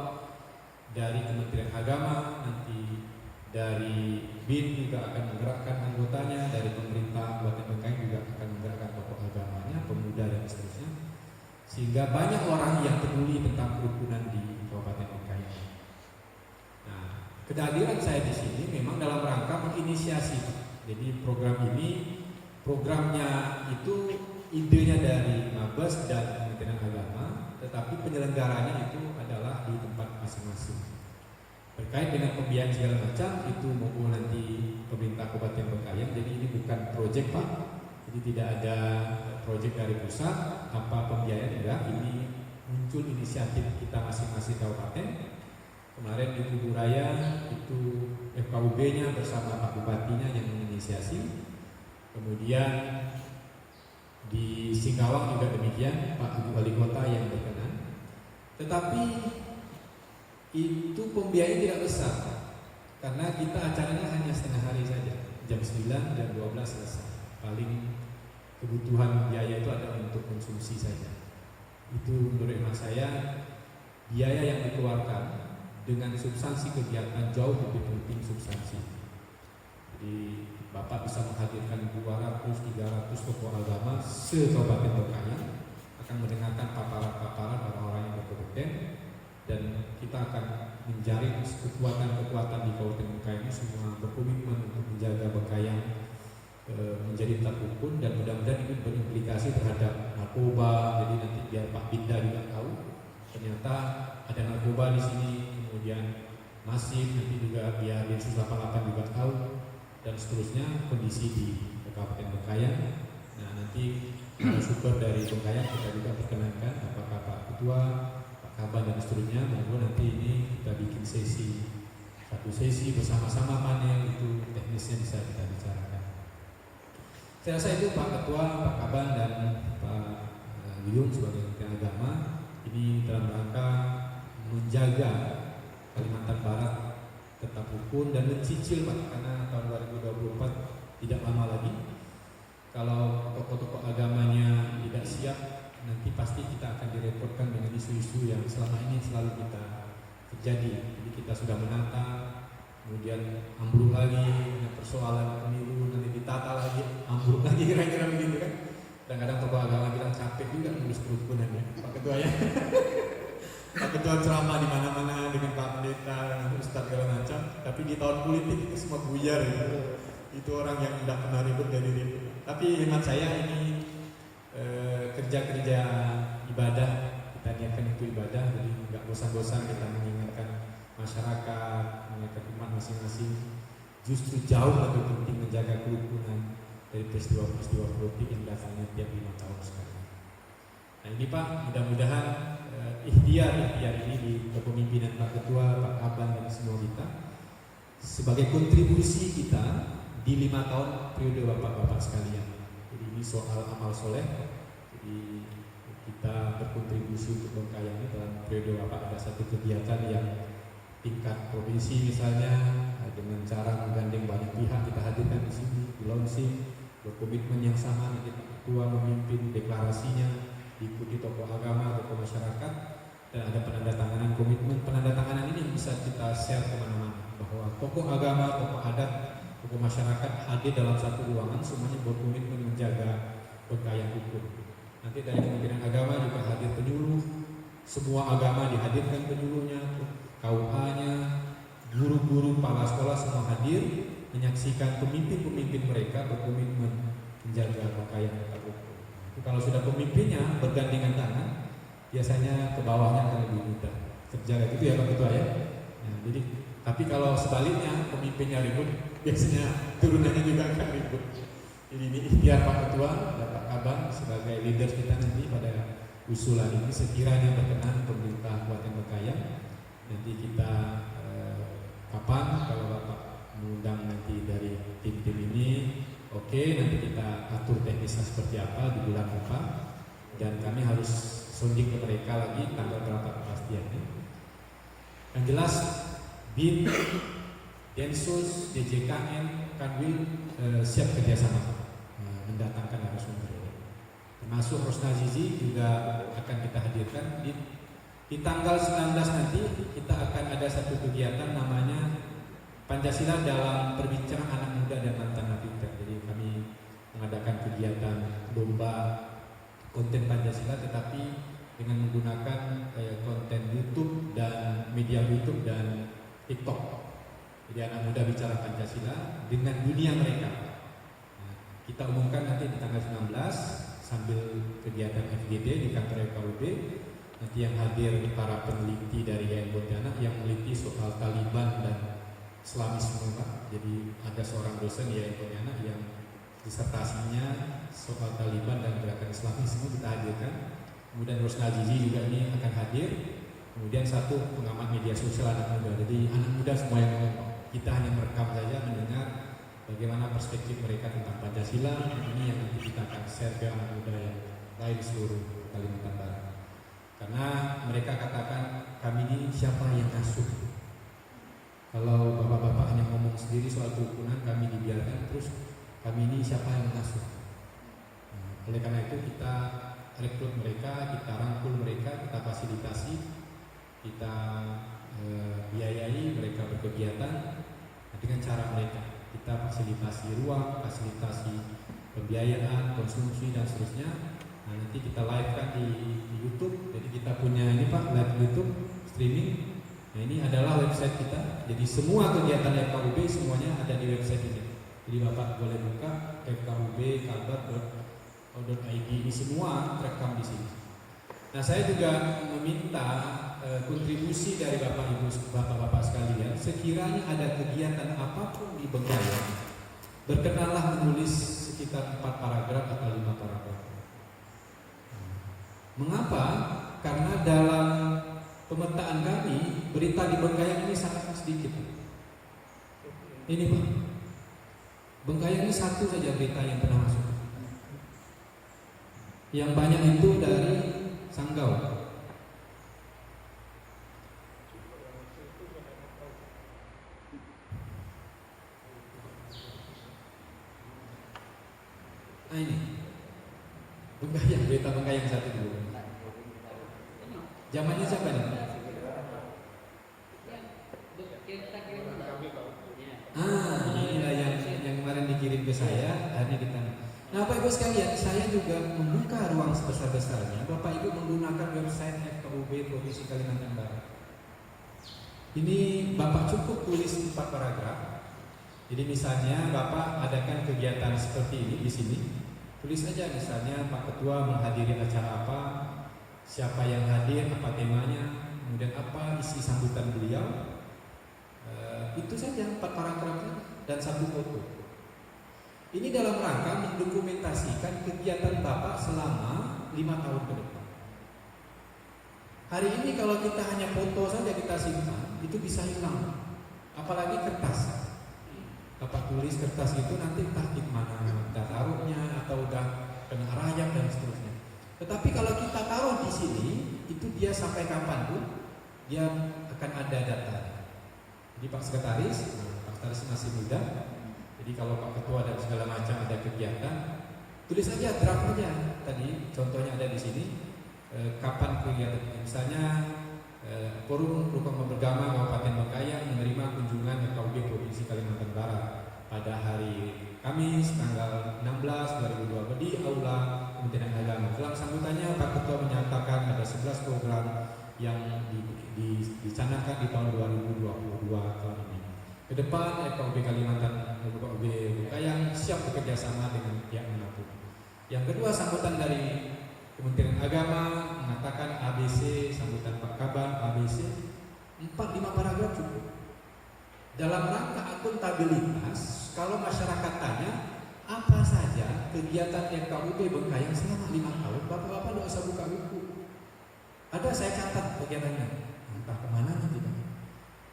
dari Kementerian Agama, nanti dari BIN juga akan menggerakkan anggotanya, dari pemerintah Kabupaten Bengkayang juga akan menggerakkan tokoh agamanya, pemuda dan seterusnya, sehingga banyak orang yang peduli tentang kerukunan di Kabupaten Bengkayang. Nah, kehadiran saya di sini memang dalam rangka menginisiasi. Jadi program ini, programnya itu idenya dari Mabes dan Kementerian Agama, tetapi penyelenggaranya itu adalah di tempat masing-masing. Terkait dengan pembiayaan segala macam itu maupun nanti pemerintah Kabupaten Bengkayang. Jadi ini bukan proyek Pak, jadi tidak ada proyek dari pusat apa pembiayaan, enggak. Ini muncul inisiatif kita masing-masing kabupaten. Kemarin di Kuburaya itu FKUB-nya bersama Pak Bupatinya yang menginisiasi. Kemudian di Singkawang juga demikian, Pak Ibu Wali Kota yang berkenan. Tetapi itu pembiayaan tidak besar, karena kita acaranya hanya setengah hari saja, jam 9 dan 12 selesai. Paling kebutuhan biaya itu ada untuk konsumsi saja. Itu menurut emak saya biaya yang dikeluarkan dengan substansi kegiatan jauh lebih penting substansi. Jadi Bapak bisa menghadirkan 200-300 tokoh agama se-Kabupaten Bengkayang, akan mendengarkan paparan-paparan orang-orang yang berkompeten, dan kita akan menjaring kekuatan-kekuatan di Kabupaten Bengkayang ini semua berkomitmen untuk menjaga Bengkayang menjadi tetap rukun, dan mudah-mudahan ini berimplikasi terhadap narkoba. Jadi nanti biar Pak Binda juga tahu ternyata ada narkoba di sini, kemudian masif, nanti juga biar Densus 88 juga tahu, dan seterusnya kondisi di Kabupaten Bengkayang. Nah, nanti narasumber dari Bengkayang kita juga perkenankan, apakah Pak Ketua, Pak Kaban dan seterusnya, monggo nanti ini kita bikin satu sesi bersama-sama panel, itu teknisnya bisa kita bicarakan. Saya rasa itu Pak Ketua, Pak Kaban dan Pak Wiyung sebagai Kementerian Agama ini dalam rangka menjaga Kalimantan Barat tetap rukun dan mencicil Pak, karena tahun 2024 tidak lama lagi. Kalau tokoh-tokoh agamanya tidak siap, nanti pasti kita akan direpotkan dengan isu-isu yang selama ini selalu kita terjadi. Jadi kita sudah menata, kemudian ambruk lagi, persoalan pemilu nanti ditata lagi, ambruk lagi, kira-kira begitu kan. Kadang-kadang tokoh agama bilang capek juga nulis kerukunan ya, Pak Ketua ya. Pak Ketua ceramah di mana-mana dengan Pak Pendeta, dengan Ustadz segala macam, tapi di tahun politik itu semua buyar gitu. Itu orang yang tidak pernah ribut dari ribut. Tapi hemat saya ini kerja-kerja ibadah, kita niatkan itu ibadah, jadi nggak bosan-bosan kita mengingatkan masyarakat, mengingatkan umat masing-masing. Justru jauh lebih penting menjaga kerukunan dari peristiwa-peristiwa politik yang datangnya tiap 5 tahun sekali. Nah ini Pak, mudah-mudahan ikhtiar ini di kepemimpinan Pak Ketua, Pak Kaban dan semua kita sebagai kontribusi kita di 5 tahun periode Bapak-Bapak sekalian. Jadi ini soal amal soleh. Jadi kita berkontribusi untuk Bengkayang dalam periode Bapak ada satu kegiatan yang tingkat provinsi misalnya dengan cara menggandeng banyak pihak kita hadirkan di sini, di launching, berkomitmen yang sama, nanti Pak Ketua memimpin deklarasinya, diikuti tokoh agama, tokoh masyarakat, dan ada penandatanganan komitmen. Penandatanganan ini bisa kita share kemana-mana bahwa tokoh agama, tokoh adat, tokoh masyarakat hadir dalam satu ruangan, semuanya berkomitmen menjaga Bengkayang hukum. Nanti dari Kementerian Agama juga hadir penyuluh, semua agama dihadirkan penyuluhnya, KUA-nya, guru-guru, kepala sekolah semua hadir, menyaksikan pemimpin-pemimpin mereka berkomitmen menjaga Bengkayang tetap hukum. Kalau sudah pemimpinnya bergandengan tangan, biasanya ke bawahnya akan lebih mudah terjaga, gitu ya Pak Ketua ya. Nah, jadi tapi kalau sebaliknya pemimpinnya ribut, biasanya turunannya juga akan ribut. Jadi ini ikhtiar Pak Ketua dan Pak Kaban sebagai leader kita nanti pada usulan ini, sekiranya berkenan pemerintah Kabupaten Bengkayang, nanti kita kapan kalau Bapak mengundang nanti dari tim-tim ini, oke, nanti kita atur teknisnya seperti apa di bulan apa, dan kami harus sounding ke mereka lagi tanggal berapa kepastiannya. Yang jelas BIN, Densus, DJKN, Kanwil siap kerjasama mendatangkan narasumber ini. Termasuk Rosna Zizi juga akan kita hadirkan di tanggal 19 nanti kita akan ada satu kegiatan namanya Pancasila dalam Perbincangan Anak Muda dan Mantan Napiter. Jadi kami mengadakan kegiatan lomba konten Pancasila tetapi dengan menggunakan konten YouTube dan media YouTube dan TikTok. Jadi anak muda bicara Pancasila dengan dunia mereka. Nah, kita umumkan nanti di tanggal 19 sambil kegiatan FGD di kantor FKUB. Nanti yang hadir para peneliti dari YN Pontianak yang meneliti soal Taliban dan Islamisme Pak. Jadi ada seorang dosen di YN Pontianak yang disertasinya soal Taliban dan gerakan Islamisme kita hadirkan. Kemudian Rosna Zizi juga ini akan hadir. Kemudian satu pengamat media sosial anak muda. Jadi anak muda semua yang ngomong. Kita hanya merekam saja, mendengar bagaimana perspektif mereka tentang Pancasila. Ini yang nanti kita akan share ke anak muda yang lain seluruh Kalimantan Barat. Karena mereka katakan kami ini siapa yang ngasuh. Kalau bapak-bapak hanya ngomong sendiri soal kerukunan, kami dibiarkan, terus kami ini siapa yang mengasuh. Oleh karena itu kita rekrut mereka, kita rangkul mereka, kita fasilitasi, kita biayai mereka berkegiatan dengan cara mereka. Kita fasilitasi ruang, fasilitasi pembiayaan, konsumsi dan seterusnya. Nah, nanti kita live kan di YouTube. Jadi kita punya ini Pak, live YouTube streaming. Nah, ini adalah website kita. Jadi semua kegiatan FKUB semuanya ada di website ini. Jadi Bapak boleh buka fkub.kabar.id, ini semua terekam di sini. Nah, saya juga meminta kontribusi dari Bapak Ibu, Bapak-bapak sekalian. Sekiranya ada kegiatan apapun di Bengkayang, berkenanlah menulis sekitar 4 paragraf atau 5 paragraf. Mengapa? Karena dalam pemetaan kami, berita di Bengkayang ini sangat sedikit. Ini Pak, Bengkayang ini satu saja berita yang pernah masuk. Yang banyak itu dari Sanggau. Nah ini Bengkayang, berita Bengkayang satu dulu. Zamannya siapa nih? Inilah yang kemarin dikirim ke saya, akhirnya ditanya. Nah, Bapak Ibu sekalian, saya juga membuka ruang sebesar-besarnya. Bapak Ibu menggunakan website FKUB Provinsi Kalimantan Barat. Ini Bapak cukup tulis 4 paragraf. Jadi misalnya Bapak adakan kegiatan seperti ini di sini. Tulis aja misalnya Pak Ketua menghadiri acara apa, siapa yang hadir, apa temanya, kemudian apa isi sambutan beliau. Itu saja 4 paragraf dan 1 foto. Ini dalam rangka mendokumentasikan kegiatan Bapak selama 5 tahun ke depan. Hari ini kalau kita hanya foto saja kita simpan, itu bisa hilang. Apalagi kertas. Bapak tulis kertas itu nanti entah di mana kita taruhnya atau udah kena rayap dan seterusnya. Tetapi kalau kita taruh di sini, itu dia sampai kapanpun dia akan ada data. Jadi Pak Sekretaris masih muda. Jadi kalau Pak Ketua dan segala macam ada kegiatan, tulis aja draft aja. Tadi contohnya ada di sini. Kapan kegiatan? Misalnya Forum Rukun Beragama Kabupaten Bengkayang menerima kunjungan FKUB Provinsi Kalimantan Barat pada hari Kamis tanggal 16/2022 di Aula Kementerian Agama. Dalam sambutannya Pak Ketua menyatakan ada 11 program yang dicanangkan di tahun 2022 tahun ini. Ke depan FKUB Kalimantan FKUB Bengkayang siap bekerja sama dengan pihak manapun. Yang kedua, sambutan dari Kementerian Agama mengatakan ABC, sambutan Pak Kaban ABC 4-5 paragraf cukup. Dalam rangka akuntabilitas, kalau masyarakat tanya apa saja kegiatan FKUB Bengkayang selama 5 tahun, Bapak-bapak tidak usah buka buku. Ada saya catat kegiatannya. Entah kemana nanti Pak.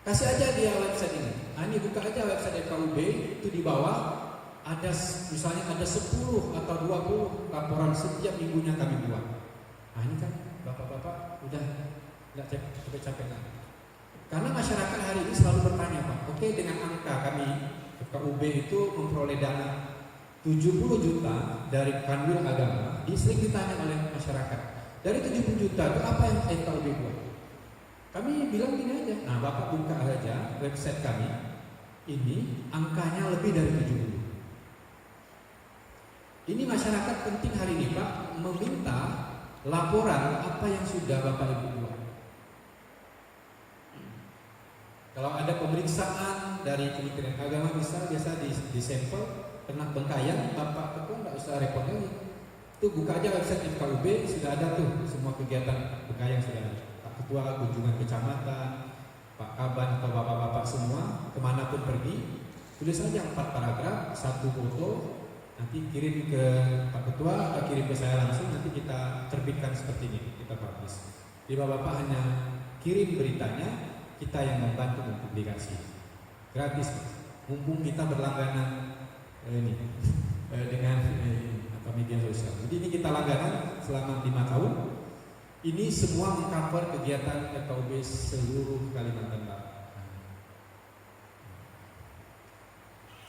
Kasih aja dia website ini. Ini buka aja website FKUB, itu di bawah ada misalnya ada 10 atau 20 laporan setiap minggunya kami buat. Ini kan Bapak-bapak udah tidak capek-capek kan. Karena masyarakat hari ini selalu bertanya Pak, oke dengan angka kami FKUB itu memperoleh dana 70 juta dari Kanwil Agama, sering ditanya oleh masyarakat. Dari 70 juta itu apa yang FKUB buat? Kami bilang gini aja, Bapak buka aja website kami, ini angkanya lebih dari 70. Ini masyarakat penting hari ini Pak meminta laporan apa yang sudah Bapak Ibu buat. Kalau ada pemeriksaan dari Kementerian Agama biasa di sampel kena Bengkayang, Bapak Ketua nggak usah repot lagi. Tuh buka aja website FKUB, sudah ada tuh semua kegiatan Bengkayang sudah ada. Pak Ketua kunjungan kecamatan, Pak Kaban atau bapak-bapak semua kemanapun pergi, tulis saja 4 paragraf, 1 foto, nanti kirim ke Pak Ketua atau kirim ke saya langsung, nanti kita terbitkan seperti ini, kita publish. Jadi bapak-bapak hanya kirim beritanya, kita yang membantu mempublikasi, gratis. Mumpung kita berlangganan dengan media sosial. Jadi ini kita langganan selama 5 tahun. Ini semua mengcover kegiatan FKUB seluruh Kalimantan Barat.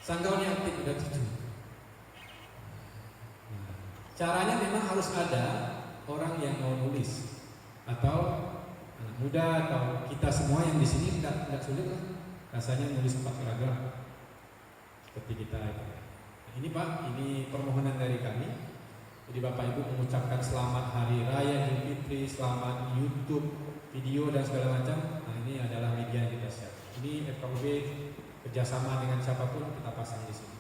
Sanggaunya aktif udah 7. Caranya memang harus ada orang yang mau nulis atau anak muda atau kita semua yang di sini tidak sulit lah. Rasanya nulis 4 paragraf seperti kita itu. Ini Pak, ini permohonan dari kami. Jadi Bapak Ibu mengucapkan selamat Hari Raya Idul Fitri, selamat YouTube, video dan segala macam. Ini adalah media yang kita share. Ini FKUB kerjasama dengan siapapun kita pasang di sini.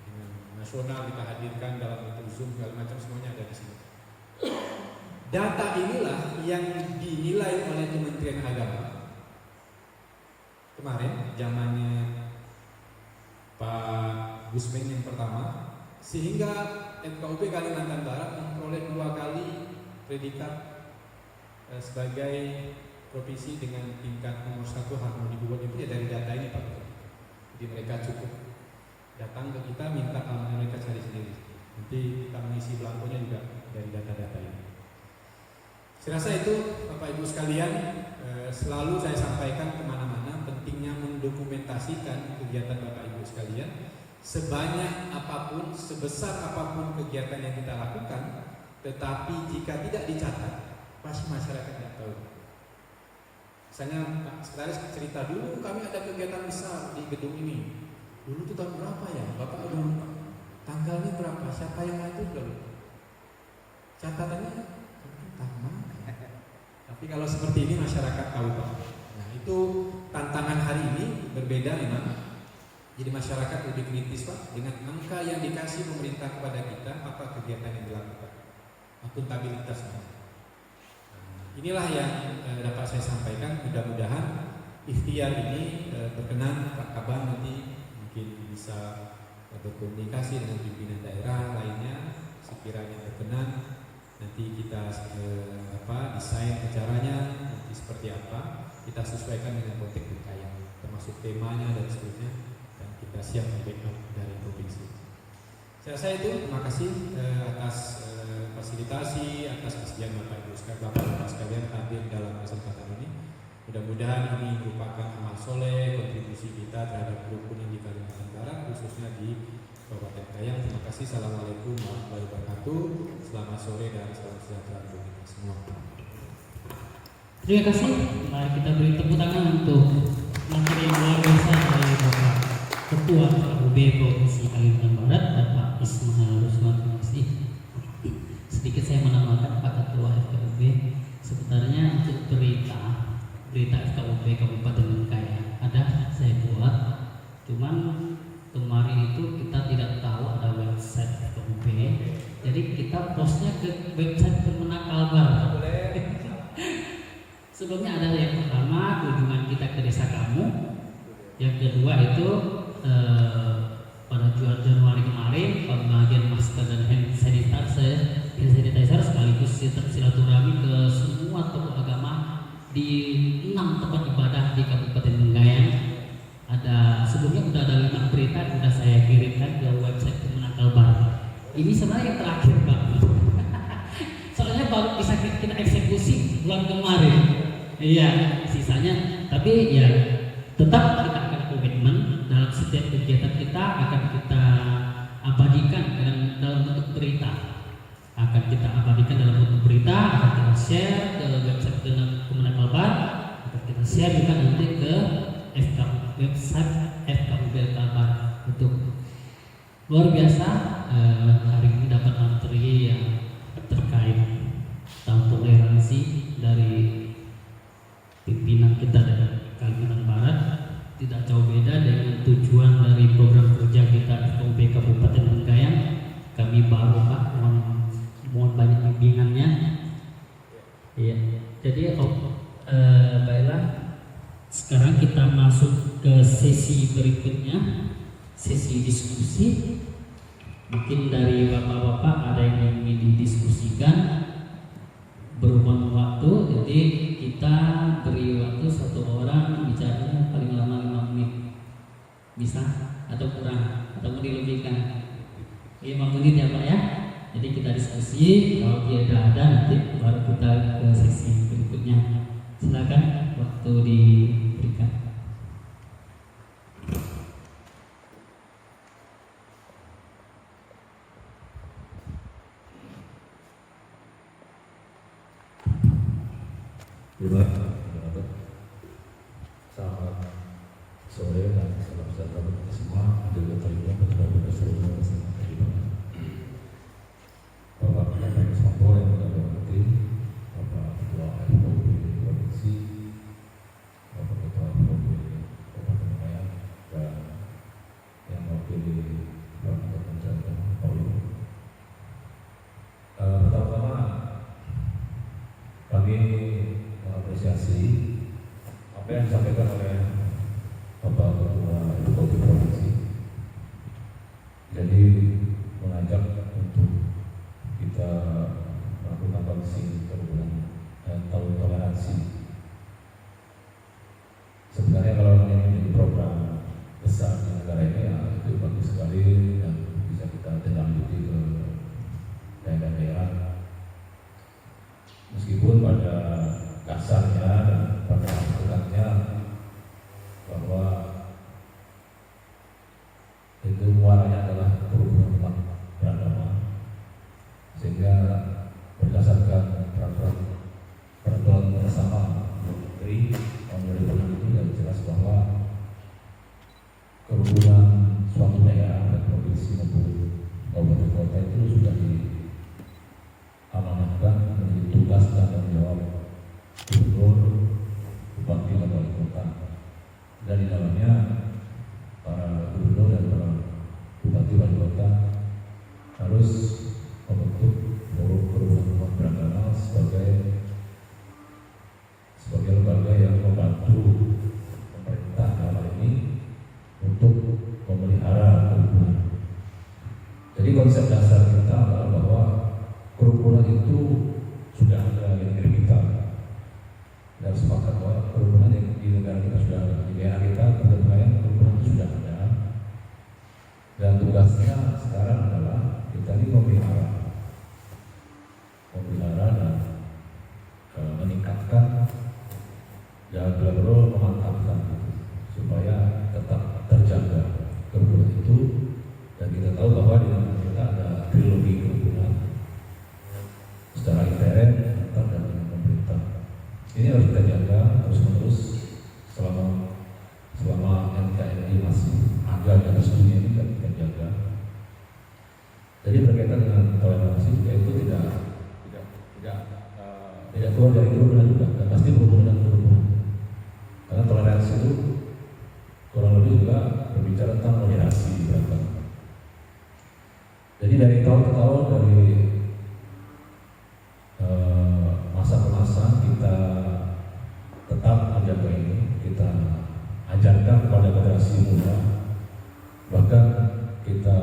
Dengan nasional kita hadirkan dalam bentuk Zoom segala macam, semuanya ada di sini. Data inilah yang dinilai oleh Kementerian Agama. Kemarin zamannya Pak Gusmen yang pertama, sehingga FKUB Kalimantan Barat memperoleh 2 kali predikat sebagai provinsi dengan tingkat nomor 1 harus dibuat itu ya dari data ini Pak. Jadi mereka cukup datang ke kita minta alamatnya mereka cari sendiri. Nanti kita mengisi belangkonya juga dari data-data ini. Saya rasa itu Bapak Ibu sekalian, selalu saya sampaikan kemana-mana pentingnya mendokumentasikan kegiatan Bapak Ibu sekalian. Sebanyak apapun, sebesar apapun kegiatan yang kita lakukan, tetapi jika tidak dicatat, pasti masyarakat tidak tahu. Misalnya Pak Sekretaris cerita dulu kami ada kegiatan besar di gedung ini. Dulu itu tahun berapa ya? Bapak udah lupa. Tanggalnya berapa? Siapa yang ngatur dulu? Catatannya sama. Tapi kalau seperti ini masyarakat tahu Pak. Nah itu tantangan hari ini berbeda memang. Jadi masyarakat lebih kritis Pak dengan angka yang dikasih pemerintah kepada kita, apa kegiatan yang dilakukan, akuntabilitas. Inilah yang dapat saya sampaikan. Mudah-mudahan ikhtiar ini berkenan Pak Kaban nanti mungkin bisa berkomunikasi dengan pimpinan daerah lainnya sekiranya berkenan. Nanti kita desain acaranya nanti seperti apa, kita sesuaikan dengan konteks yang termasuk temanya dan seterusnya, dan kita siap backup dari provinsi. Saya rasa itu, terima kasih atas fasilitasi, atas kesediaan Bapak Ibu sekalian hadir dalam kesempatan ini. Mudah-mudahan ini merupakan amal soleh, kontribusi kita terhadap kerukunan di Kalimantan Barat, khususnya di Kabupaten Kayang. Terima kasih. Assalamualaikum warahmatullahi wabarakatuh. Selamat sore dan salam sejahtera untuk kita semua. Terima kasih. Mari kita beri tepuk tangan untuk materi yang luar biasa dari Bapak Ketua KUB Provinsi Kalimantan Barat, Bapak Ismail Rusman. Terima kasih. Sedikit saya menambahkan Pak Ketua FKUB, sebenarnya untuk berita FKUB Kabupaten Bengkayang ada saya buat, cuman kemarin itu kita tidak tahu ada website FKUB, jadi kita postnya ke website Kemenak Kalbar. Sebelumnya ada yang pertama kunjungan kita ke desa kamu, yang kedua itu pada Januari kemarin pembagian masker dan hand sanitizer sekaligus silaturahmi ke semua tokoh agama di 6 tempat ibadah di Kabupaten Bengkayang. Ada sebelumnya sudah ada 5 berita yang sudah saya kirimkan ke website Kemenak Kalbar. Ini sebenarnya yang terakhir Pak. Soalnya baru bisa kita eksekusi bulan kemarin. Iya, sisanya. Tapi ya tetap kita akan komitmen dalam setiap kegiatan kita akan kita abadikan dalam bentuk berita. Akan kita abadikan dalam bentuk berita, akan kita share ke website Kemenak Kalbar, akan kita share juga nanti ke website FKUB Kalbar. Untuk luar biasa hari ini dapat materi yang terkait tentang toleransi dari pimpinan kita dari Kalimantan Barat, tidak jauh beda dengan tujuan dari program kerja kita FKUB Kabupaten Bengkayang. Kami baru Pak, mohon banyak bimbingannya. Iya, jadi baiklah. Sekarang kita masuk ke sesi berikutnya, sesi diskusi. Mungkin dari bapak-bapak ada yang ingin didiskusikan. Berhubung waktu, jadi kita beri waktu satu orang bicaranya paling lama 5 menit. Bisa atau kurang atau mau dilebihkan? 5 menit ya Pak ya. Jadi kita diskusi, kalau tidak ada nanti baru kita ke sesi berikutnya. Silakan waktu diberikan. Selamat sore dan salam sejahtera bagi kita semua. Hadir terlibat betul-betul seluruh bersama Bapak Kapolres Sampo yang berada di Bapak Ketua FKUB Provinsi, Bapak Ketua FKUB Kabupaten Bengkayang, dan yang mewakili Bapak Ketua Paulo. Pertama-tama kami mengapresiasi apa yang disampaikan oleh Bapak Ketua FKUB Provinsi. Jadi memang ini menjadi program besar di negara ini, ya itu bagus sekali dan bisa kita tindak-lanjuti ke daerah-daerah. Meskipun pada dasarnya dan pada hakikatnya bahwa itu muaranya adalah kerukunan umat beragama, sehingga berdasarkan peraturan bersama Menteri tahun 2006 itu sudah jelas bahwa kerukunan suatu daerah dan provinsi maupun kabupaten kota itu sudah diamanahkan menjadi tugas dan tanggung jawab gubernur, bupati, dan wali kota. Dan di dalamnya para gubernur dan para bupati wali kota harus membentuk forum kerukunan umat beragama sebagai lembaga yang membantu pemerintah dalam hal ini untuk memelihara kerukunan. Jadi konsep dasar kita adalah bahwa kerukunan itu sudah ada di negeri kita, dan sepakat bahwa kerukunan yang di negara kita sudah ada, di daerah kita kerukunan itu sudah ada, dan tugasnya sekarang adalah kita ini memelihara dan meningkatkan dan benar-benar memantapkan supaya tetap terjaga kerukunan itu. Dan kita tahu bahwa di negara kita ada trilogi kerukunan secara intern, antar, dan dengan pemerintah. Ini harus kita jaga terus-menerus selama NKRI masih ada di atas dunia ini, kan kita jaga. Jadi berkaitan dengan toleransi juga itu tidak keluar dari kerukunan juga, dan pasti berhubungan dengan kerukunan. Karena toleransi itu kurang lebih juga berbicara tentang moderasi beragama. Jadi dari tahun ke tahun, dari masa ke masa kita tetap menjaga ini, kita ajarkan kepada generasi muda, bahkan kita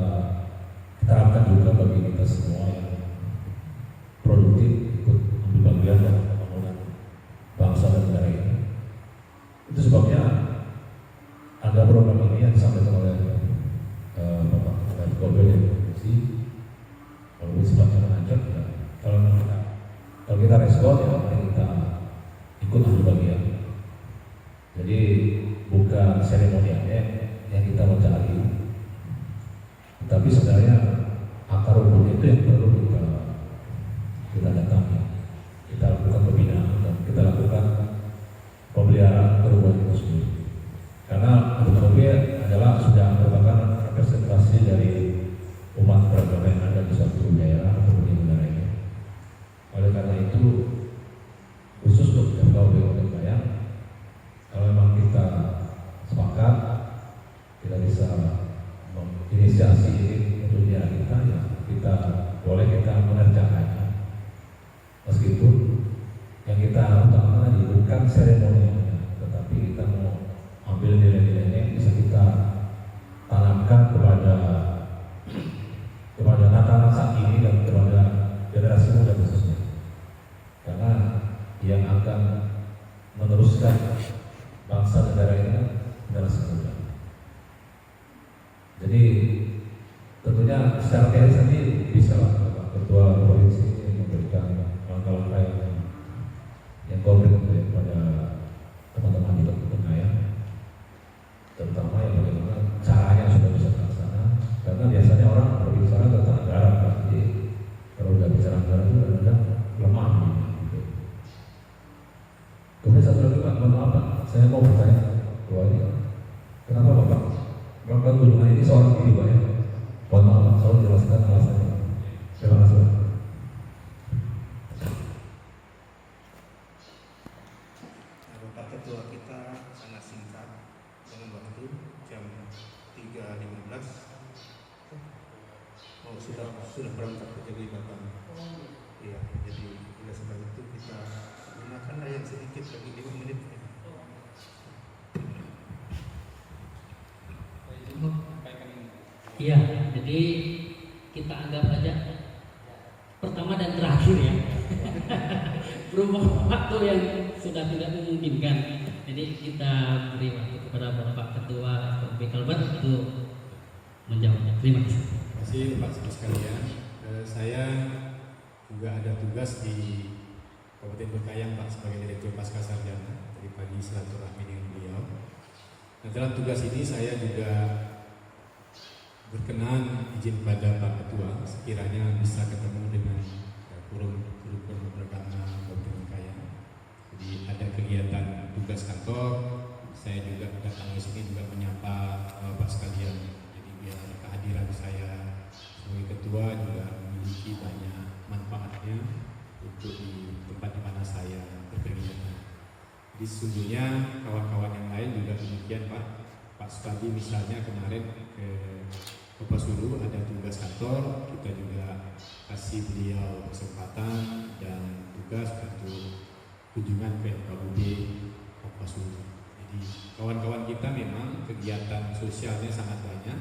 terapkan juga bagi kita semua yang produktif ikut ambil bagian dalam pembangunan bangsa dan negara ini. Itu sebabnya ada program ini yang disampaikan oleh Bapak Kadif Propam dan Komisi, walaupun sifatnya mengajak, ya, kalau kita respon, ya mari kita ikut ambil bagian. Jadi bukan seremonialnya yang kita mau cari, tapi sebenarnya akar rumput itu yang perlu kita datangi, kita lakukan pembinaan, dan kita lakukan pemeliharaan kerukunan itu sendiri. Karena Abu adalah sudah merupakan representasi dari umat beragama yang ada di suatu daerah atau di negara ini. Oleh karena itu, khusus untuk Kabupaten Bayang, kalau memang kita sepakat, kita bisa menginisiasi ini untuk daerah kita, ya kita boleh kita mengerjakannya. Meskipun yang kita utamakan tadi bukan seremonialnya, tetapi kita mau ambil nilai-nilainya yang bisa kita tanamkan kepada anak-anak saat ini dan kepada generasi muda khususnya. Karena yang akan meneruskan bangsa negara ini generasi muda. Jadi tentunya secara teknis nanti bisa lah Ketua Provinsi memberikan langkah-langkah yang konkret kepada teman-teman di Kabupaten Bayang, terutama yang bagaimana caranya sudah bisa terlaksana. Karena biasanya orang berbicara tentang anggaran, jadi kalau udah bicara anggaran itu kadang-kadang lemah gitu. Kemudian satu lagi Pak, mohon maaf Pak, saya mau bertanya keluarnya, kenapa Bapak melakukan kunjungan ini seorang diri Pak ya? Mohon maaf Pak, saya jelaskan alasannya. Terima kasih Pak. Bapak Ketua kita sangat singkat dengan waktu jam 3.15. Oh sudah berangkat ke Jakarta. Iya, jadi oleh sebab itu kita gunakanlah yang sedikit lagi 5 menit. Iya, jadi kita anggap aja pertama dan terakhir ya. Berhubung waktu yang sudah tidak memungkinkan. Jadi kita beri waktu kepada Bapak Ketua FKUB Kalbar untuk menjawabnya. Terima kasih. Terima kasih Pak Saudara sekalian. Saya juga ada tugas di Kabupaten Bengkayang Pak sebagai Direktur Pasca Sarjana. Tadi pagi silaturahmi dengan beliau. Nah, dalam tugas ini saya juga berkenan izin pada Pak Ketua sekiranya bisa ketemu dengan forum beragama Kabupaten Bengkayang. Jadi ada kegiatan tugas kantor, saya juga datang ke sini juga menyapa Bapak sekalian. Jadi biar kehadiran saya sebagai ketua juga memiliki banyak manfaatnya untuk di tempat di mana saya berkegiatan. Jadi sesungguhnya kawan-kawan yang lain juga demikian Pak. Pak Sukadi misalnya kemarin ke Kopasulu ada tugas kantor, kita juga kasih beliau kesempatan dan tugas untuk kunjungan ke FKUB Kopasulu. Jadi kawan-kawan kita memang kegiatan sosialnya sangat banyak,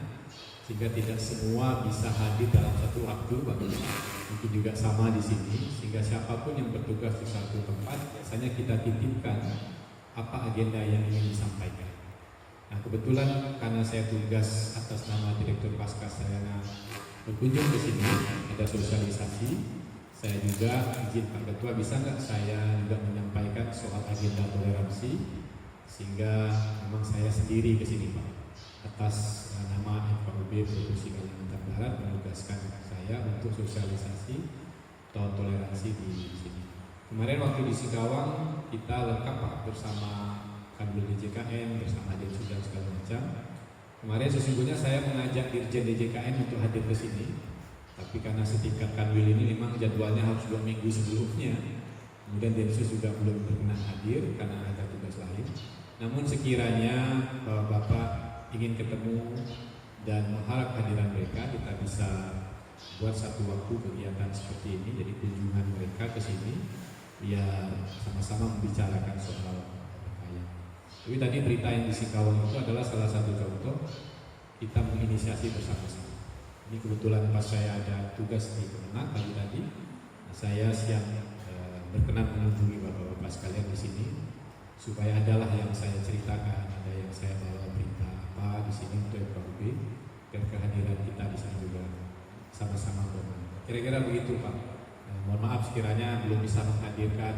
sehingga tidak semua bisa hadir dalam satu waktu. Mungkin juga sama di sini, sehingga siapapun yang bertugas di satu tempat biasanya kita titipkan apa agenda yang ingin disampaikan. Nah kebetulan karena saya tugas atas nama Direktur Pasca Sarjana berkunjung ke sini, ada sosialisasi. Saya juga izin Pak Ketua, bisa nggak saya juga menyampaikan soal agenda toleransi, sehingga memang saya sendiri ke sini Pak, atas nama FKUB Provinsi Kalimantan Barat menugaskan saya untuk sosialisasi tahun toleransi di sini. Kemarin waktu di Singkawang kita lengkap Pak bersama Kanwil DJKN, bersama Densus dan segala macam. Kemarin sesungguhnya saya mengajak Dirjen DJKN untuk hadir ke sini, tapi karena setingkat Kanwil ini memang jadwalnya harus 2 minggu sebelumnya. Kemudian Densus juga belum berkenan hadir karena ada tugas lain. Namun sekiranya Bapak ingin ketemu dan mengharap kehadiran mereka, kita bisa buat satu waktu kegiatan seperti ini. Jadi kunjungan mereka ke sini, ya sama-sama membicarakan soal Bengkayang. Tapi tadi berita yang di Singkawang itu adalah salah satu contoh kita menginisiasi bersama-sama. Ini kebetulan pas saya ada tugas di Kemenak pagi tadi, saya siang berkenan mengunjungi bapak-bapak sekalian di sini, supaya adalah yang saya ceritakan, ada yang saya bawa berita apa di sini untuk FKUB, dan kehadiran kita di sini juga sama-sama bermanfaat. Kira-kira begitu Pak. Mohon maaf sekiranya belum bisa menghadirkan.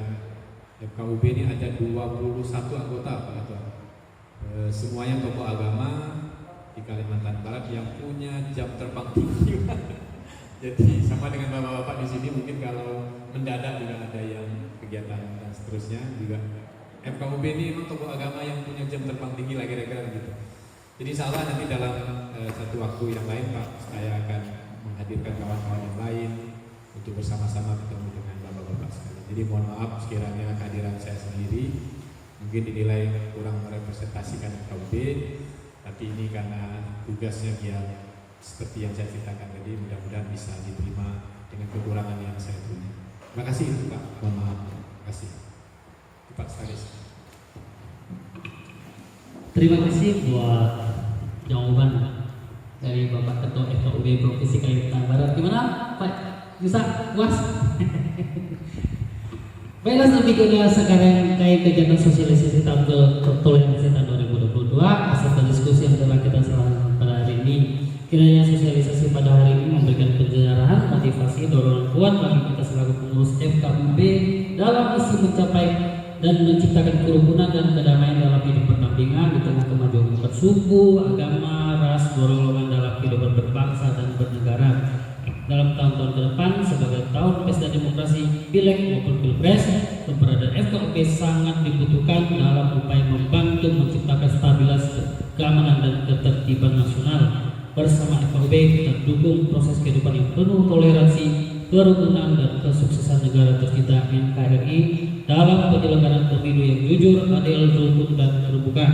FKUB ini ada 21 anggota Pak Ketua. Semuanya tokoh agama di Kalimantan Barat yang punya jam terbang tinggi. Jadi sama dengan bapak-bapak di sini, mungkin kalau mendadak juga ada yang kegiatan dan seterusnya juga. FKUB ini memang tokoh agama yang punya jam terbang tinggi lah kira-kira gitu. Jadi insya Allah nanti dalam satu waktu yang lain Pak, saya akan menghadirkan kawan-kawan yang lain untuk bersama-sama ketemu dengan bapak-bapak sekalian. Jadi mohon maaf sekiranya kehadiran saya sendiri mungkin dinilai kurang merepresentasikan FKUB, tapi ini karena tugasnya biar seperti yang saya ceritakan tadi, mudah-mudahan bisa diterima dengan kekurangan yang saya punya. Terima kasih Pak, mohon maaf. Terima kasih Pak Staris. Terima kasih buat jawaban dari Bapak Ketua FKUB Provinsi Kalimantan Barat. Gimana Pak? Bisa puas? Baiklah, selanjutnya sekarang kait kegiatan sosialisasi tahun toleransi tahun 2022 serta diskusi yang telah kita selesaikan pada hari ini. Kiranya sosialisasi pada hari ini memberikan pencerahan, motivasi, dorongan kuat bagi kita selaku pengurus FKUB dalam misi mencapai dan menciptakan kerukunan dan kedamaian dalam hidup berdampingan di tengah kemajuan umat suku, agama, ras, golongan dalam kehidupan berbangsa dan bernegara. Dalam tahun-tahun ke depan sebagai tahun pesta demokrasi Pileg maupun Pilpres, keberadaan FKUB sangat dibutuhkan dalam upaya membantu menciptakan stabilitas keamanan dan ketertiban nasional. Bersama FKUB kita dukung proses kehidupan yang penuh toleransi, kerukunan dan kesuksesan negara tercinta NKRI dalam penyelenggaraan pemilu yang jujur, adil, rukun dan terbuka.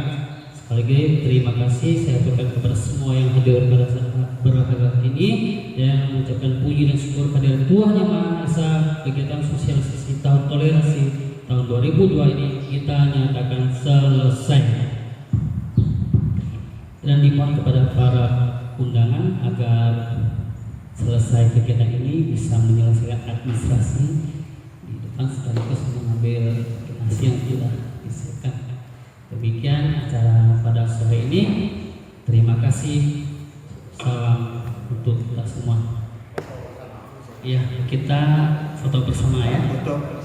Sekali lagi terima kasih saya berikan kepada semua yang hadir pada saat berbahagia ini dan mengucapkan puji dan syukur kehadirat Tuhan Yang Maha Esa. Kegiatan sosialisasi tahun toleransi tahun 2002 ini kita nyatakan selesai dan dimohon kepada para undangan agar selesai kegiatan ini bisa menyelesaikan administrasi di depan sekaligus mengambil nasi yang sudah disiapkan. demikian acara pada sore ini. Terima kasih. Salam untuk kita semua. Iya, kita foto bersama ya. Foto.